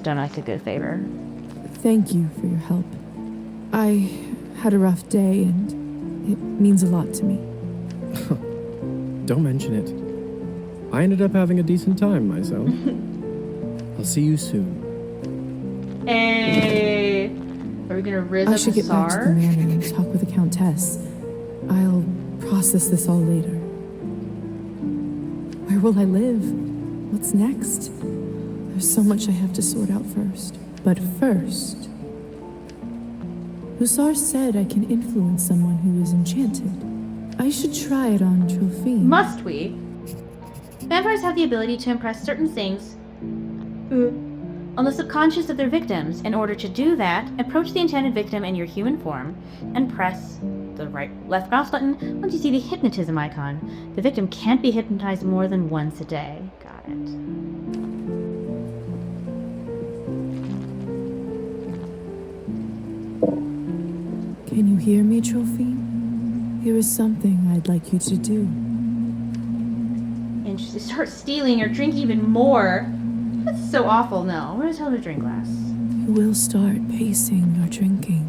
done us a good favor. Thank you for your help. I had a rough day and it means a lot to me. Don't mention it. I ended up having a decent time myself. I'll see you soon. Hey! Are we gonna riz I up should get back to the Hussar? manor and talk with the Countess. I'll process this all later. Where will I live? What's next? There's so much I have to sort out first. But first... Hussar said I can influence someone who is enchanted. I should try it on Trofim. Must we? Vampires have the ability to impress certain things on the subconscious of their victims. In order to do that, approach the enchanted victim in your human form and press the left mouse button once you see the hypnotism icon. The victim can't be hypnotized more than once a day. Got it. Can you hear me, Trofim? Here is something I'd like you to do. And just start stealing or drink even more. That's so awful. No, I'm gonna tell her to drink less. You will start pacing your drinking.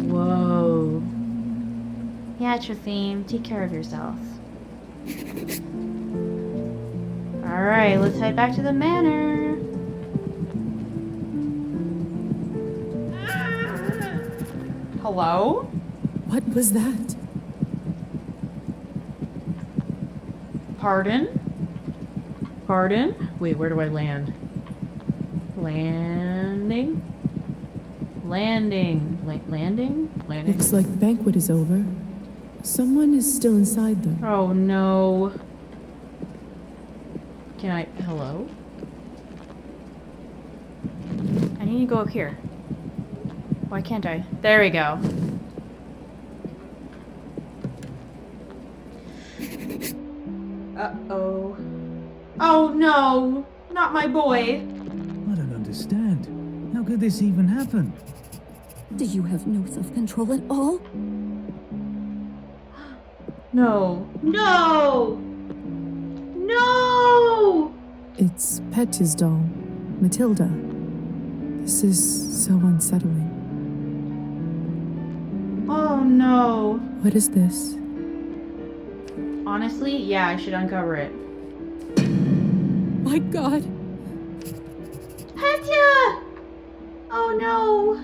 Whoa. Yeah, Trofim, take care of yourself. Alright, let's head back to the manor. Hello? What was that? Pardon? Pardon? Wait, where do I land? Landing? Landing. Landing? Landing? Looks like the banquet is over. Someone is still inside though. Oh no. Can I... Hello? I need to go up here. Why can't I? There we go. Uh-oh. Oh no! Not my boy! I don't understand. How could this even happen? Do you have no self-control at all? No. No! No! It's Petya's doll, Matilda. This is so unsettling. Oh no. What is this? Honestly, yeah, I should uncover it. My God! Petya! Oh no!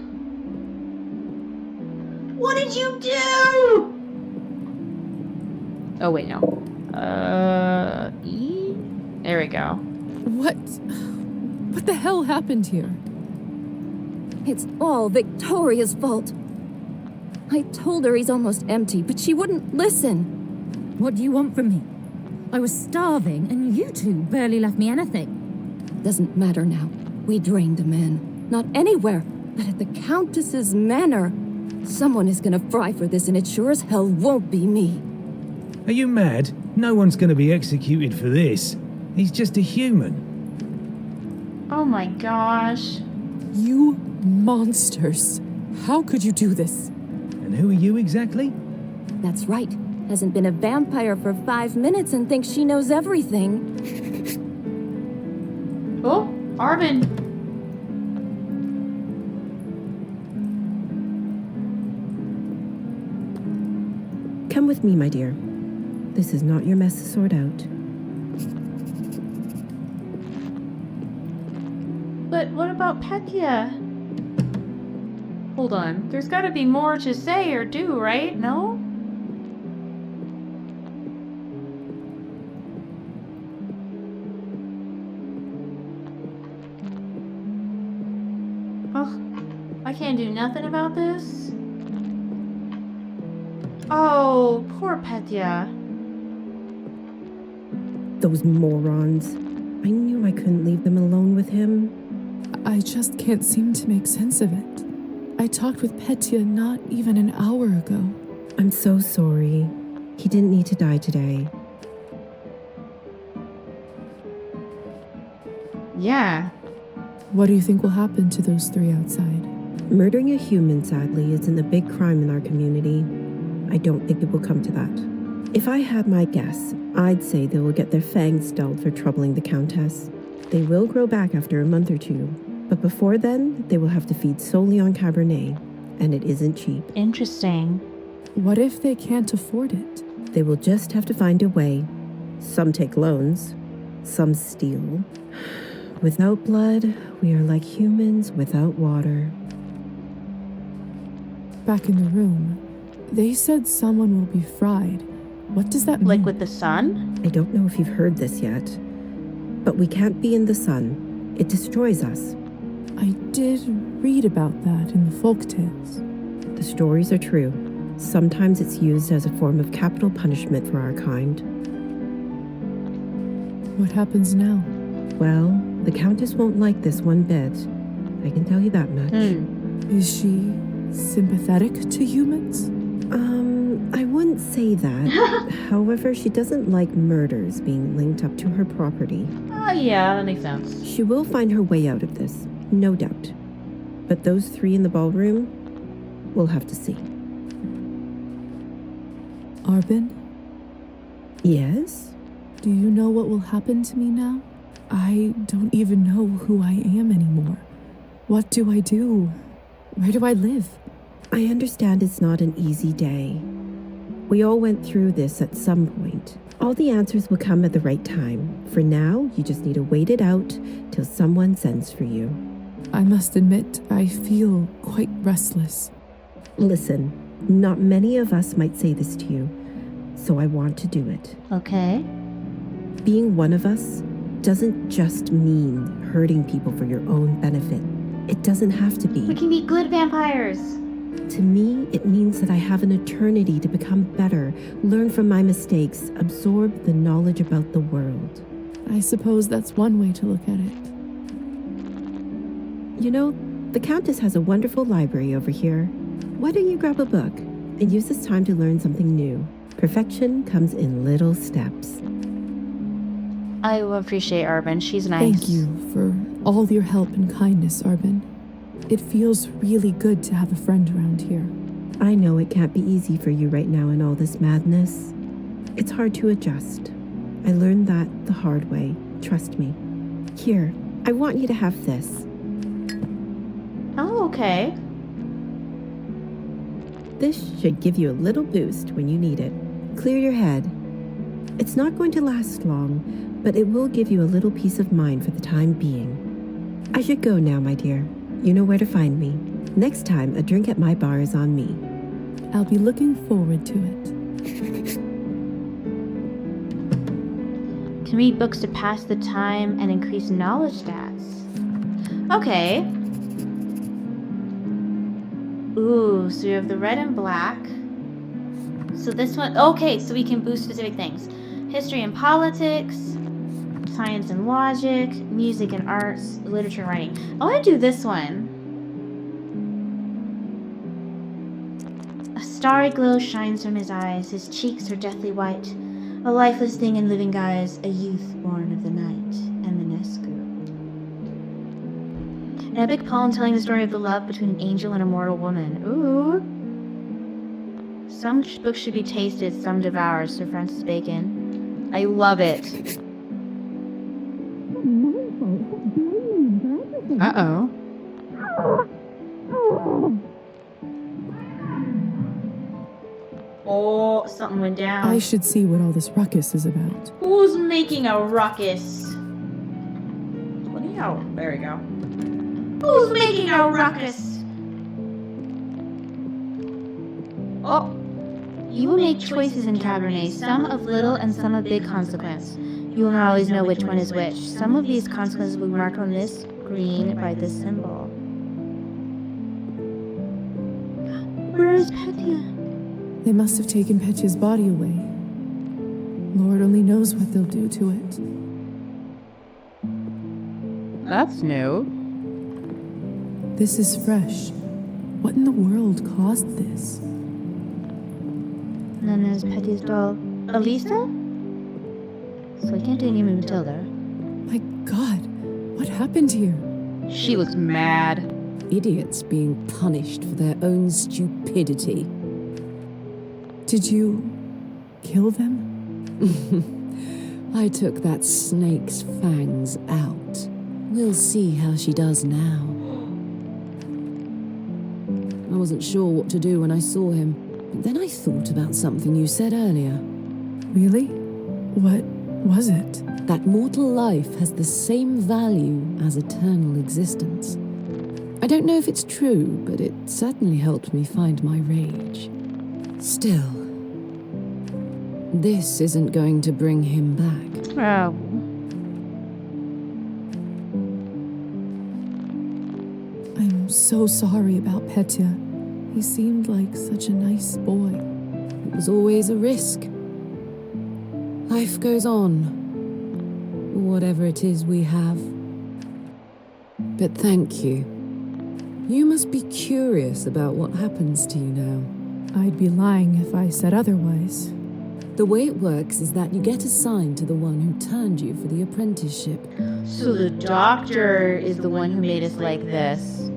What did you do? Oh wait, no. E? There we go. What the hell happened here? It's all Victoria's fault. I told her he's almost empty, but she wouldn't listen. What do you want from me? I was starving, and you two barely left me anything. Doesn't matter now. We drained the man. Not anywhere, but at the Countess's manor. Someone is gonna fry for this, and it sure as hell won't be me. Are you mad? No one's going to be executed for this. He's just a human. Oh my gosh. You monsters. How could you do this? And who are you exactly? That's right. Hasn't been a vampire for 5 minutes and thinks she knows everything. Oh, Arban. Come with me, my dear. This is not your mess to sort out. But what about Petya? Hold on. There's gotta be more to say or do, right? No? Oh, I can't do nothing about this? Oh, poor Petya. Those morons. I knew I couldn't leave them alone with him. I just can't seem to make sense of it. I talked with Petya not even an hour ago. I'm so sorry. He didn't need to die today. Yeah. What do you think will happen to those three outside? Murdering a human, sadly, isn't a big crime in our community. I don't think it will come to that. If I had my guess, I'd say they will get their fangs dulled for troubling the Countess. They will grow back after a month or two, but before then, they will have to feed solely on Cabernet, and it isn't cheap. Interesting. What if they can't afford it? They will just have to find a way. Some take loans, some steal. Without blood, we are like humans without water. Back in the room, they said someone will be fried. What does that mean? Like with the sun? I don't know if you've heard this yet, but we can't be in the sun. It destroys us. I did read about that in the folktales. The stories are true. Sometimes it's used as a form of capital punishment for our kind. What happens now? Well, the Countess won't like this one bit. I can tell you that much. Is she sympathetic to humans? I wouldn't say that. However, she doesn't like murders being linked up to her property. Oh, yeah, that makes sense. She will find her way out of this, no doubt. But those three in the ballroom, we'll have to see. Arban? Yes? Do you know what will happen to me now? I don't even know who I am anymore. What do I do? Where do I live? I understand it's not an easy day. We all went through this at some point. All the answers will come at the right time. For now, you just need to wait it out till someone sends for you. I must admit, I feel quite restless. Listen, not many of us might say this to you, so I want to do it. Okay. Being one of us doesn't just mean hurting people for your own benefit. It doesn't have to be. We can be good vampires. To me, it means that I have an eternity to become better, learn from my mistakes, absorb the knowledge about the world. I suppose that's one way to look at it. You know, the Countess has a wonderful library over here. Why don't you grab a book and use this time to learn something new? Perfection comes in little steps. I appreciate Arban. She's nice. Thank you for all your help and kindness, Arban. It feels really good to have a friend around here. I know it can't be easy for you right now in all this madness. It's hard to adjust. I learned that the hard way. Trust me. Here, I want you to have this. Oh, okay. This should give you a little boost when you need it. Clear your head. It's not going to last long, but it will give you a little peace of mind for the time being. I should go now, my dear. You know where to find me. Next time, a drink at my bar is on me. I'll be looking forward to it. Can read books to pass the time and increase knowledge stats. Okay. Ooh, so we have the red and black. So this one, okay, so we can boost specific things. History and politics, science and logic, music and arts, literature and writing. I want to do this one. A starry glow shines from his eyes, his cheeks are deathly white. A lifeless thing in living guise, a youth born of the night, Eminescu. An epic poem telling the story of the love between an angel and a mortal woman. Ooh. Some books should be tasted, some devoured, Sir Francis Bacon. I love it. Uh-oh. Oh, something went down. I should see what all this ruckus is about. Who's making a ruckus? Oh, there we go. Who's making a ruckus? Oh. You will make choices in Cabernet, some of little and some of big consequence. You will not always know which one is which. Some of these consequences will be marked on this green by this symbol. Where is Petya? They must have taken Petya's body away. Lord only knows what they'll do to it. That's new. This is fresh. What in the world caused this? And then there's Petya's doll, Alisa? So I can't do any with Matilda. My God, what happened here? She was mad. Idiots being punished for their own stupidity. Did you kill them? I took that snake's fangs out. We'll see how she does now. I wasn't sure what to do when I saw him. But then I thought about something you said earlier. Really? What was it? That mortal life has the same value as eternal existence. I don't know if it's true, but it certainly helped me find my rage. Still, this isn't going to bring him back. Oh. I'm so sorry about Petya. He seemed like such a nice boy. It was always a risk. Life goes on. Whatever it is we have. But thank you. You must be curious about what happens to you now. I'd be lying if I said otherwise. The way it works is that you get assigned to the one who turned you for the apprenticeship. So the doctor is the one who made us like this.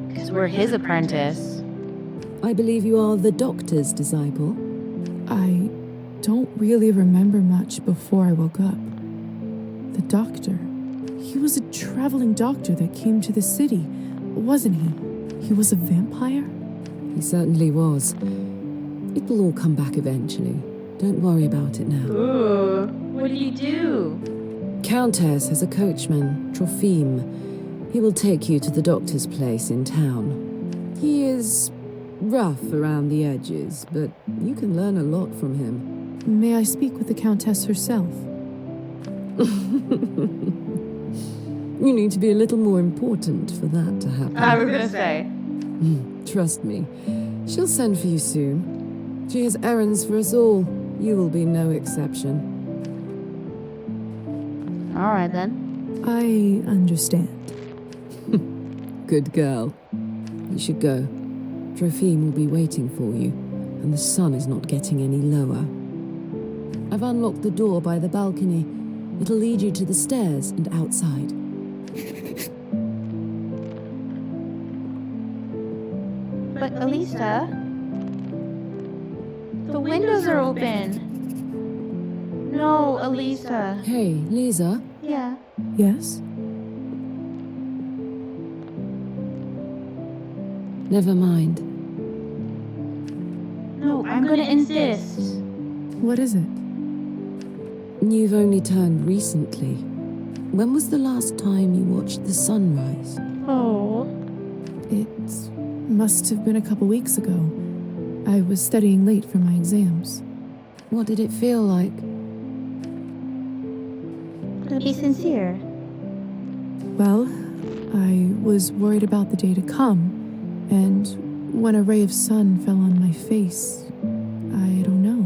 Because we're his apprentice. I believe you are the doctor's disciple. I don't really remember much before I woke up. The doctor. He was a traveling doctor that came to the city, wasn't he? He was a vampire? He certainly was. It will all come back eventually. Don't worry about it now. Ooh, what do you do? Countess has a coachman, Trofim. He will take you to the doctor's place in town. He is rough around the edges, but you can learn a lot from him. May I speak with the Countess herself? You need to be a little more important for that to happen. I was gonna say. Trust me, she'll send for you soon. She has errands for us all. You will be no exception. All right, then. I understand. Good girl. You should go. Trofim will be waiting for you, and the sun is not getting any lower. I've unlocked the door by the balcony. It'll lead you to the stairs and outside. But Alisa, the windows are open. No, Alisa. Hey, Liza. Yeah. Yes? Never mind. No, I'm gonna insist. What is it? You've only turned recently. When was the last time you watched the sunrise? Oh. It must have been a couple weeks ago. I was studying late for my exams. What did it feel like? To be sincere. Well, I was worried about the day to come, and When a ray of sun fell on my face, I don't know.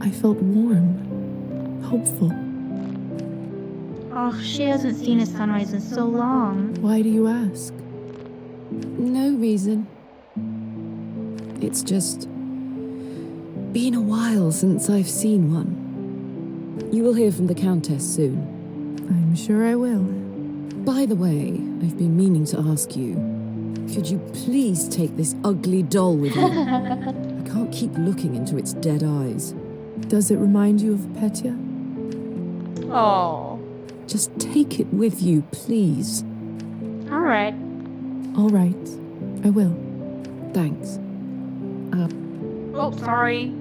I felt warm, hopeful. Oh, she hasn't seen a sunrise in so long. Why do you ask? No reason. It's just been a while since I've seen one. You will hear from the Countess soon. I'm sure I will. By the way, I've been meaning to ask you, could you please take this ugly doll with you? I can't keep looking into its dead eyes. Does it remind you of Petya? Oh. Just take it with you, please. All right. All right. I will. Thanks. Oh, sorry.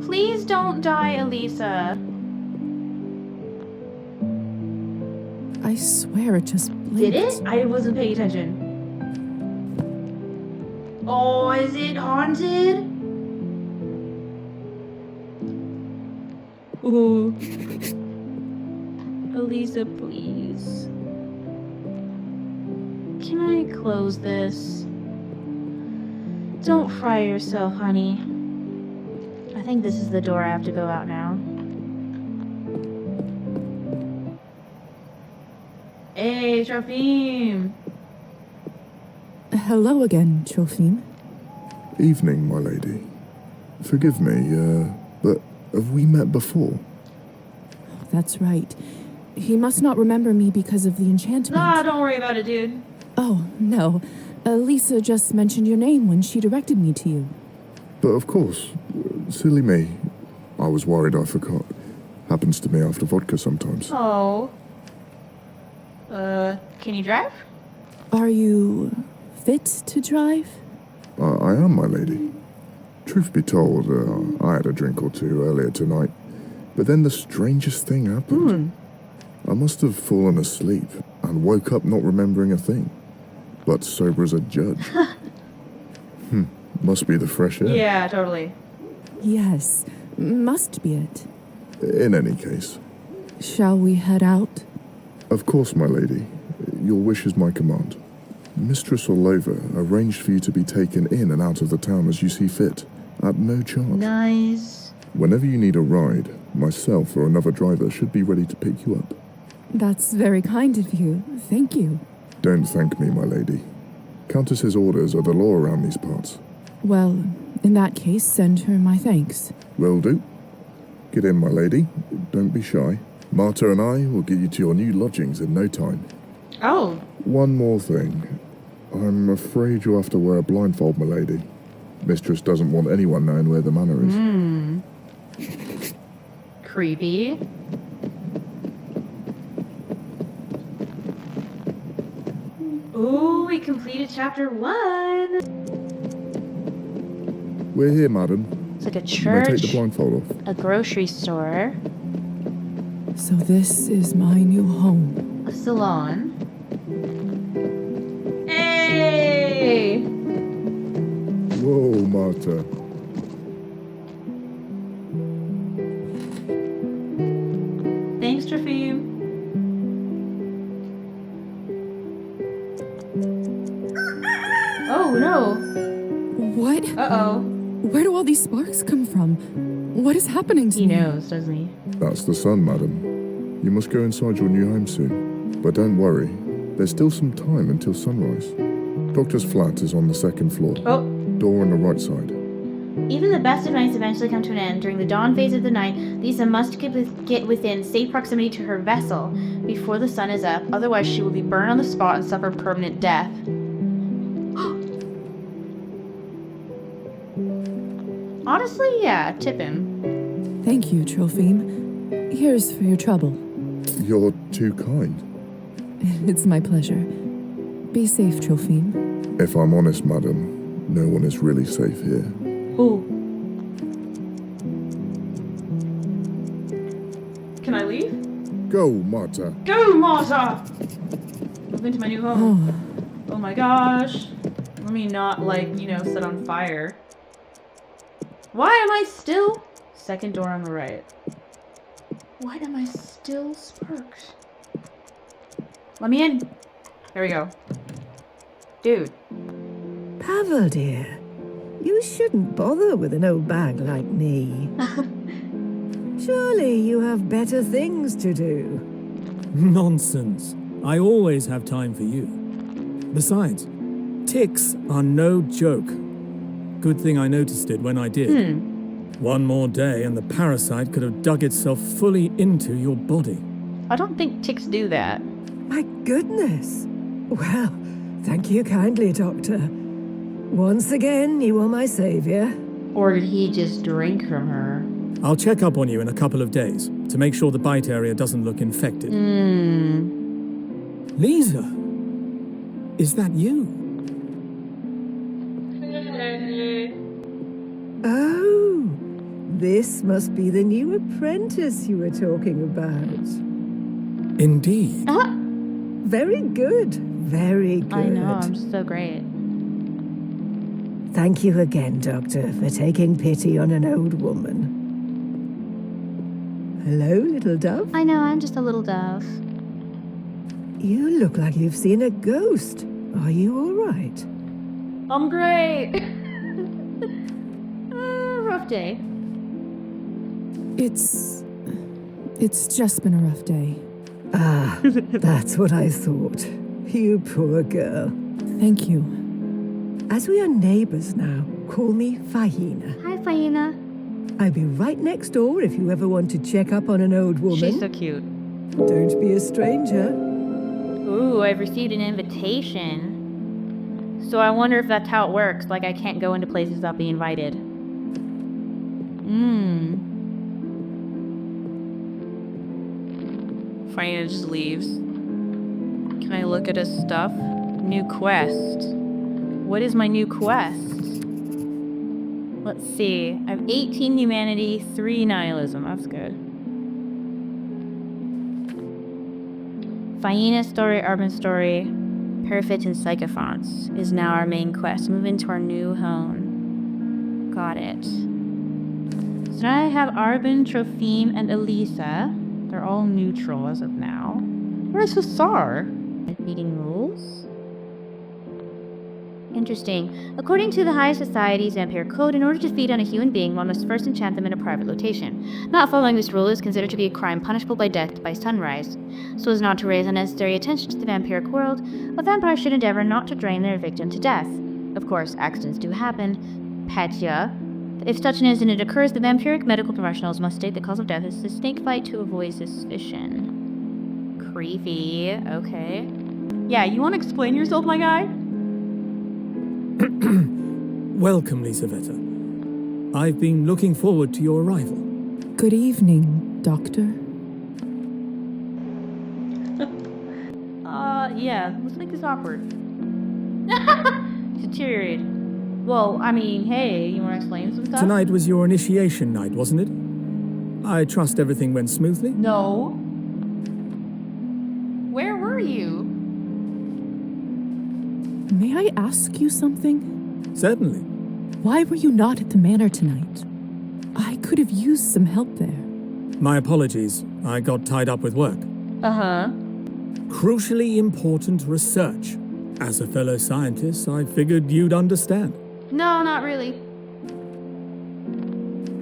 Please don't die, Alisa. I swear it just blinked. Did it? I wasn't paying attention. Oh, is it haunted? Ooh. Alisa, please. Can I close this? Don't fry yourself, honey. I think this is the door I have to go out now. Hey, Trofim! Hello again, Trofim. Evening, my lady. Forgive me, but have we met before? That's right. He must not remember me because of the enchantment. Nah, don't worry about it, dude. Oh, no. Lisa just mentioned your name when she directed me to you. But of course, silly me. I was worried I forgot. Happens to me after vodka sometimes. Oh. Can you drive? Are you fit to drive? I am, my lady. Truth be told, I had a drink or two earlier tonight. But then the strangest thing happened. I must have fallen asleep and woke up not remembering a thing. But sober as a judge. Must be the fresh air. Yeah, totally. Yes, must be it. In any case. Shall we head out? Of course, my lady. Your wish is my command. Mistress Orlova arranged for you to be taken in and out of the town as you see fit, at no charge. Nice. Whenever you need a ride, myself or another driver should be ready to pick you up. That's very kind of you. Thank you. Don't thank me, my lady. Countess's orders are the law around these parts. Well, in that case, send her my thanks. Will do. Get in, my lady. Don't be shy. Marta and I will get you to your new lodgings in no time. Oh. One more thing. I'm afraid you'll have to wear a blindfold, my lady. Mistress doesn't want anyone knowing where the manor is. Creepy. Ooh, we completed chapter 1. We're here, madam. It's like a You may take the church, blindfold off. a grocery store, So this is my new home. a salon. Hey! Whoa, Marta. Thanks, Trofim. Oh, no. What? Uh-oh. Where do all these sparks come from? What is happening to me? He knows, doesn't he? That's the sun, madam. You must go inside your new home soon. But don't worry, there's still some time until sunrise. Doctor's flat is on the second floor. Oh. Door on the right side. Even the best of nights eventually come to an end. During the dawn phase of the night, Lisa must get within safe proximity to her vessel before the sun is up. Otherwise, she will be burned on the spot and suffer permanent death. Honestly, yeah, tip him. Thank you, Trofim. Here's for your trouble. You're too kind. It's my pleasure. Be safe, Trofim. If I'm honest, madam, no one is really safe here. Ooh. Can I leave? Go, Marta. Go, Marta! Move into my new home. Oh my gosh. Let me not, set on fire. Why am I still? Second door on the right. Why am I still sparked? Let me in. There we go. Dude. Pavel, dear, you shouldn't bother with an old bag like me. Surely you have better things to do. Nonsense. I always have time for you. Besides, ticks are no joke. Good thing I noticed it when I did. One more day and the parasite could have dug itself fully into your body. I don't think ticks do that. My goodness. Well, thank you kindly, Doctor. Once again, you are my savior. Or did he just drink from her? I'll check up on you in a couple of days to make sure the bite area doesn't look infected. Liza, is that you? Oh, this must be the new apprentice you were talking about. Indeed. Very good, very good. I know, I'm so great. Thank you again, Doctor, for taking pity on an old woman. Hello, little dove. I know, I'm just a little dove. You look like you've seen a ghost. Are you all right? I'm great. Rough day. It's just been a rough day. Ah, that's what I thought. You poor girl. Thank you. As we are neighbors now, call me Fahina. Hi, Fahina. I'll be right next door if you ever want to check up on an old woman. She's so cute. Don't be a stranger. Ooh, I've received an invitation. So I wonder if that's how it works. Like, I can't go into places without being invited. Fahina just leaves. Can I look at his stuff? New quest. What is my new quest? Let's see. I have 18 humanity, 3 nihilism. That's good. Fahina story, Arban story, Parasites Sycophants is now our main quest. Move into our new home. Got it. So now I have Arban, Trofim, and Alisa. They're all neutral as of now. Where's Hussar? Meeting rules? Interesting. According to the High Society's Vampire Code, in order to feed on a human being, one must first enchant them in a private location. Not following this rule is considered to be a crime punishable by death by sunrise. So as not to raise unnecessary attention to the vampiric world, a vampire should endeavor not to drain their victim to death. Of course, accidents do happen. Petya. If such an incident occurs, the vampiric medical professionals must state the cause of death as a snake bite to avoid suspicion. Creepy. Okay. Yeah, you want to explain yourself, my guy? Welcome, Lisaveta. I've been looking forward to your arrival. Good evening, Doctor. Yeah, let's make this awkward. Deteriorated. Well, I mean, hey, you want to explain some stuff? Tonight was your initiation night, wasn't it? I trust everything went smoothly? No. Where were you? May I ask you something? Certainly. Why were you not at the manor tonight? I could have used some help there. My apologies. I got tied up with work. Uh-huh. Crucially important research. As a fellow scientist, I figured you'd understand. No, not really.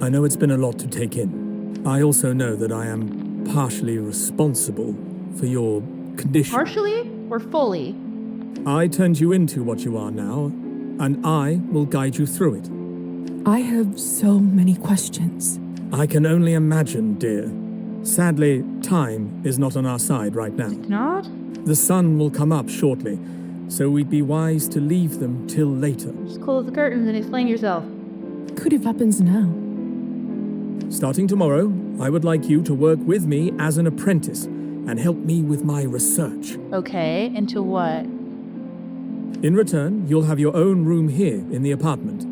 I know it's been a lot to take in. I also know that I am partially responsible for your condition. Partially or fully? I turned you into what you are now, and I will guide you through it. I have so many questions. I can only imagine, dear. Sadly, time is not on our side right now. Not? The sun will come up shortly, so we'd be wise to leave them till later. Just close the curtains and explain yourself. Could have happens now. Starting tomorrow, I would like you to work with me as an apprentice and help me with my research. Okay, into what? In return, you'll have your own room here in the apartment.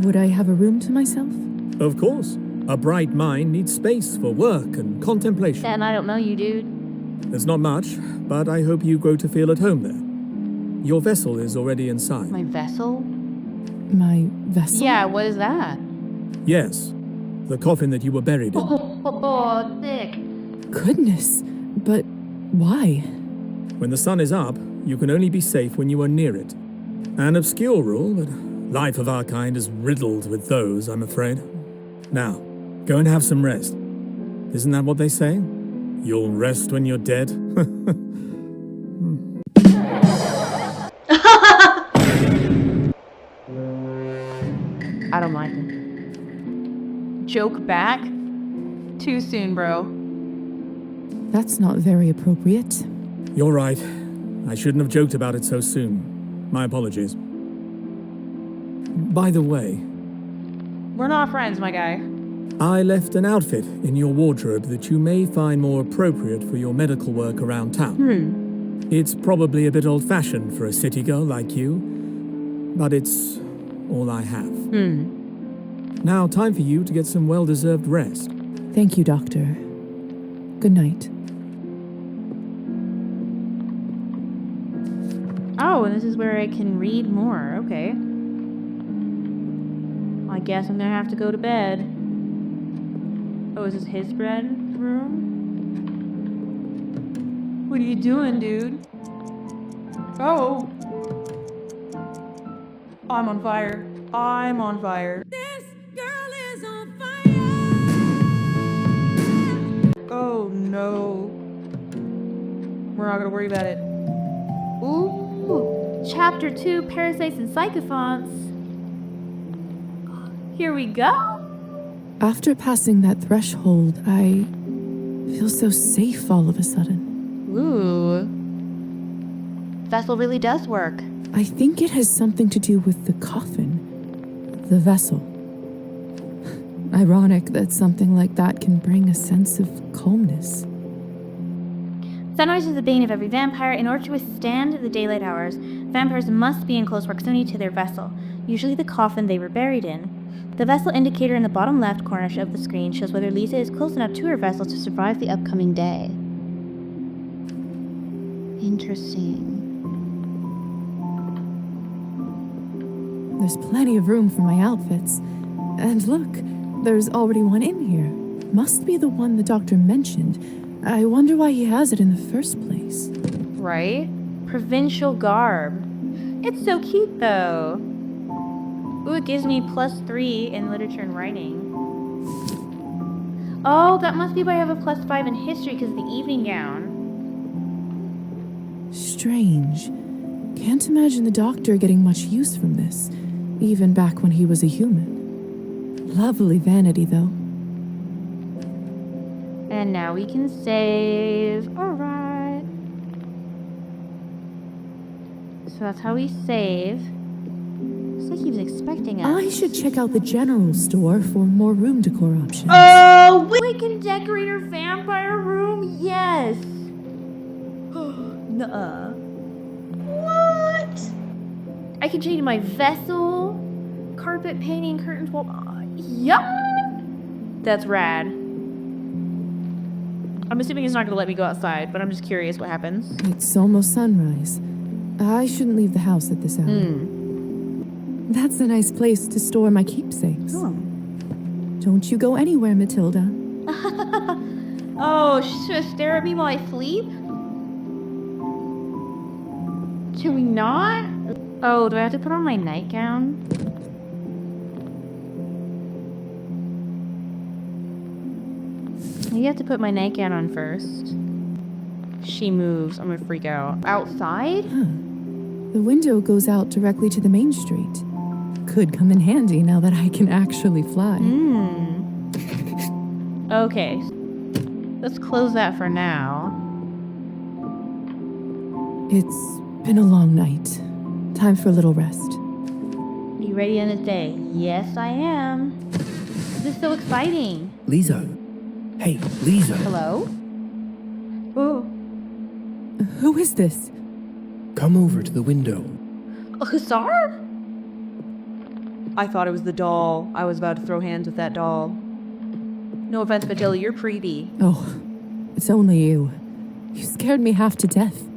Would I have a room to myself? Of course. A bright mind needs space for work and contemplation. And I don't know you, dude. There's not much, but I hope you grow to feel at home there. Your vessel is already inside. My vessel? My vessel? Yeah, what is that? Yes. The coffin that you were buried in. Oh, thick. Goodness, but why? When the sun is up, you can only be safe when you are near it. An obscure rule, but life of our kind is riddled with those, I'm afraid. Now, go and have some rest. Isn't that what they say? You'll rest when you're dead? I don't mind him. Joke back? Too soon, bro. That's not very appropriate. You're right. I shouldn't have joked about it so soon. My apologies. By the way... We're not friends, my guy. I left an outfit in your wardrobe that you may find more appropriate for your medical work around town. It's probably a bit old-fashioned for a city girl like you, but it's all I have. Now, time for you to get some well-deserved rest. Thank you, Doctor. Good night. Oh, and this is where I can read more. Okay. I guess I'm gonna have to go to bed. Oh, is this his bedroom? What are you doing, dude? Oh! I'm on fire. I'm on fire. This girl is on fire! Oh no. We're not gonna worry about it. Ooh. Chapter 2, Parasites and Sycophants. Here we go. After passing that threshold, I feel so safe all of a sudden. Ooh. Vessel really does work. I think it has something to do with the coffin. The vessel. Ironic that something like that can bring a sense of calmness. Sunrise is the bane of every vampire. In order to withstand the daylight hours, vampires must be in close proximity to their vessel, usually the coffin they were buried in. The vessel indicator in the bottom left corner of the screen shows whether Liza is close enough to her vessel to survive the upcoming day. Interesting. There's plenty of room for my outfits. And look, there's already one in here. Must be the one the doctor mentioned. I wonder why he has it in the first place. Right? Provincial garb. It's so cute, though. Ooh, it gives me +3 in literature and writing. Oh, that must be why I have a +5 in history because of the evening gown. Strange. Can't imagine the doctor getting much use from this, even back when he was a human. Lovely vanity, though. And now we can save. Alright. So that's how we save. Looks like he was expecting us. I should check out the general store for more room decor options. Oh, we can decorate our vampire room? Yes! Nuh-uh. What? I can change my vessel, carpet painting, curtains, wall. Yup! That's rad. I'm assuming he's not going to let me go outside, but I'm just curious what happens. It's almost sunrise. I shouldn't leave the house at this hour. That's a nice place to store my keepsakes. Oh. Don't you go anywhere, Matilda. Oh, stare at me while I sleep? Should we not? Oh, do I have to put on my nightgown? You have to put my nightgown on first. She moves. I'm gonna freak out. Outside? The window goes out directly to the main street. Could come in handy now that I can actually fly. Okay. Let's close that for now. It's been a long night. Time for a little rest. You ready on this day? Yes, I am. This is so exciting. Liza. Hey, Liza. Hello? Oh. Who is this? Come over to the window. A Hussar? I thought it was the doll. I was about to throw hands with that doll. No offense, Petya, you're creepy. Oh, it's only you. You scared me half to death.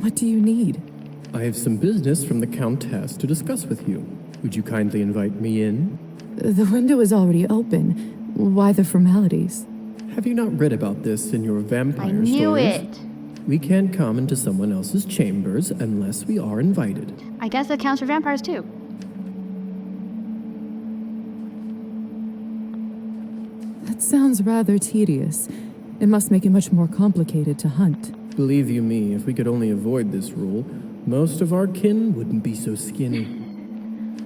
What do you need? I have some business from the Countess to discuss with you. Would you kindly invite me in? The window is already open. Why the formalities? Have you not read about this in your vampire I knew stories? it. We can't come into someone else's chambers unless we are invited. I guess that counts for vampires too. That sounds rather tedious. It must make it much more complicated to hunt. Believe you me, if we could only avoid this rule, most of our kin wouldn't be so skinny.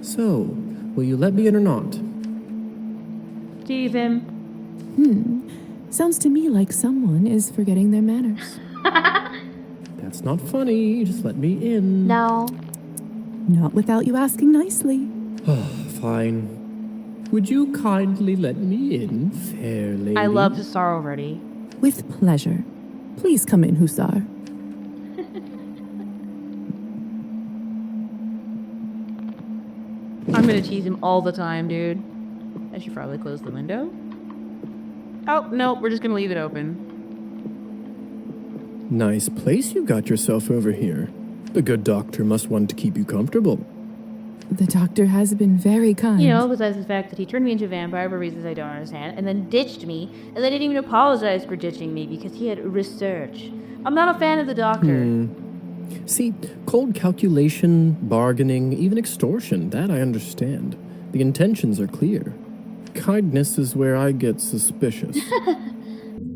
So, will you let me in or not? Steven. Sounds to me like someone is forgetting their manners. That's not funny. Just let me in. No. Not without you asking nicely. Fine. Would you kindly let me in, fair lady? I love Hussar already. With pleasure. Please come in, Hussar. I'm gonna tease him all the time, dude. I should probably close the window. Oh, no, we're just gonna leave it open. Nice place you got yourself over here. The good doctor must want to keep you comfortable. The doctor has been very kind. You know, besides the fact that he turned me into a vampire for reasons I don't understand, and then ditched me, and then didn't even apologize for ditching me because he had research. I'm not a fan of the doctor. See, cold calculation, bargaining, even extortion, that I understand. The intentions are clear. Kindness is where I get suspicious.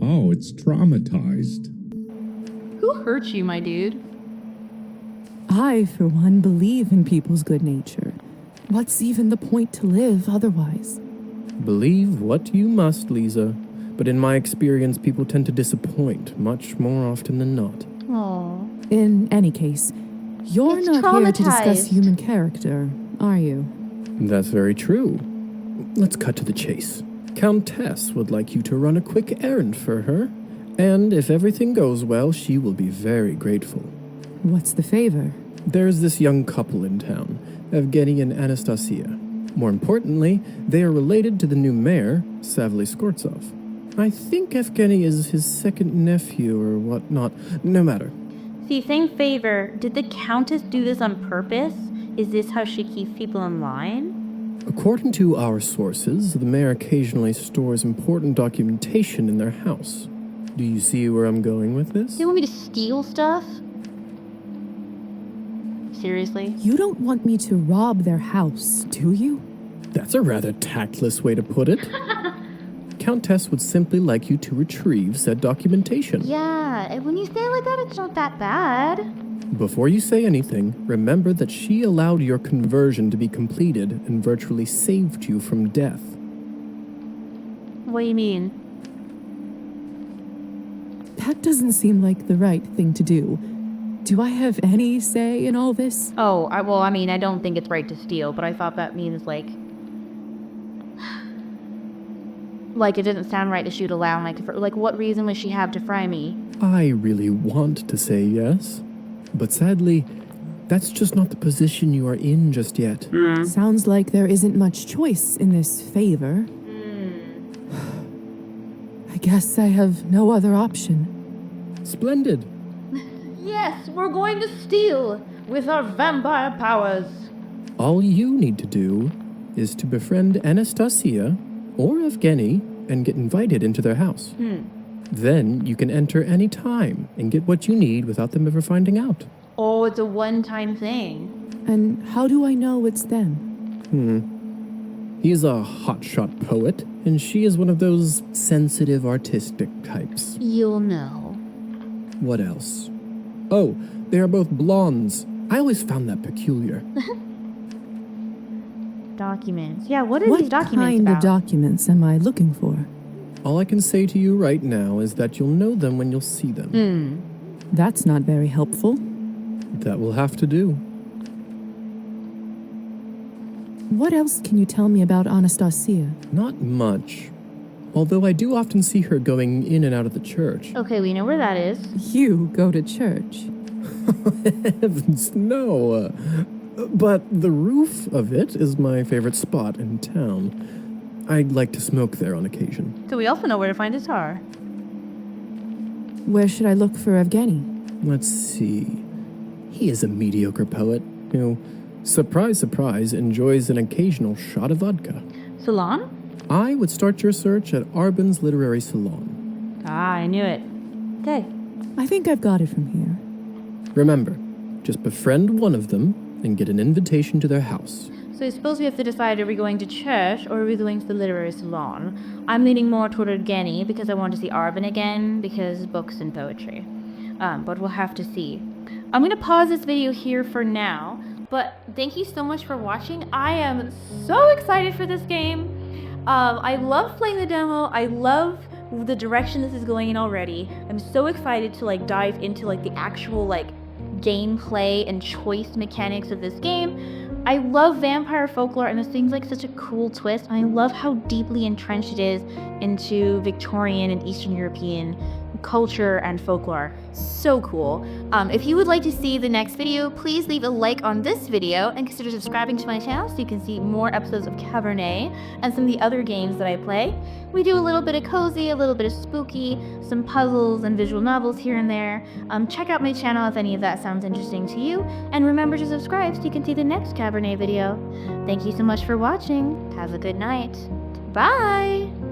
Oh, it's traumatized. Who hurt you, my dude? I, for one, believe in people's good nature. What's even the point to live otherwise? Believe what you must, Liza. But in my experience, people tend to disappoint much more often than not. Aww. In any case, you're not here to discuss human character, are you? That's very true. Let's cut to the chase. Countess would like you to run a quick errand for her, and if everything goes well, she will be very grateful. What's the favor? There's this young couple in town, Evgeny and Anastasia. More importantly, they are related to the new mayor, Savely Skortsov. I think Evgeny is his second nephew or whatnot. No matter. See, same favor. Did the Countess do this on purpose? Is this how she keeps people in line? According to our sources, the mayor occasionally stores important documentation in their house. Do you see where I'm going with this? You want me to steal stuff? Seriously? You don't want me to rob their house, do you? That's a rather tactless way to put it. Countess would simply like you to retrieve said documentation. Yeah, and when you say it like that, it's not that bad. Before you say anything, remember that she allowed your conversion to be completed and virtually saved you from death. What do you mean? That doesn't seem like the right thing to do. Do I have any say in all this? Oh, I mean, I don't think it's right to steal, but I thought that means, like, it doesn't sound right to shoot aloud, like, what reason would she have to fry me? I really want to say yes, but sadly, that's just not the position you are in just yet. Sounds like there isn't much choice in this favor. I guess I have no other option. Splendid. Yes, we're going to steal with our vampire powers. All you need to do is to befriend Anastasia or Evgeny and get invited into their house. Then you can enter any time and get what you need without them ever finding out. Oh, it's a one-time thing. And how do I know it's them? He's a hotshot poet, and she is one of those sensitive, artistic types. You'll know. What else? Oh, they are both blondes. I always found that peculiar. Documents. Yeah, what are these documents What kind about? of documents am I looking for? All I can say to you right now is that you'll know them when you'll see them. That's not very helpful. That will have to do. What else can you tell me about Anastasia? Not much. Although I do often see her going in and out of the church. Okay, we know where that is. You go to church. Heavens, no. But the roof of it is my favorite spot in town. I'd like to smoke there on occasion. So we also know where to find Hussar. Where should I look for Evgeny? Let's see. He is a mediocre poet who, surprise, surprise, enjoys an occasional shot of vodka. Salon? I would start your search at Arban's literary salon. Ah, I knew it. Okay. I think I've got it from here. Remember, just befriend one of them and get an invitation to their house. So I suppose we have to decide, are we going to church or are we going to the literary salon? I'm leaning more toward Organi because I want to see Arban again because books and poetry. But we'll have to see. I'm going to pause this video here for now, but thank you so much for watching. I am so excited for this game. I love playing the demo. I love the direction this is going in already. I'm so excited to like dive into like the actual like gameplay and choice mechanics of this game. I love vampire folklore, and this seems like such a cool twist. I love how deeply entrenched it is into Victorian and Eastern European culture and folklore. So cool. If you would like to see the next video, please leave a like on this video and consider subscribing to my channel so you can see more episodes of Cabernet and some of the other games that I play. We do a little bit of cozy, a little bit of spooky, some puzzles and visual novels here and there. Check out my channel if any of that sounds interesting to you, and remember to subscribe so you can see the next Cabernet video. Thank you so much for watching. Have a good night. Bye!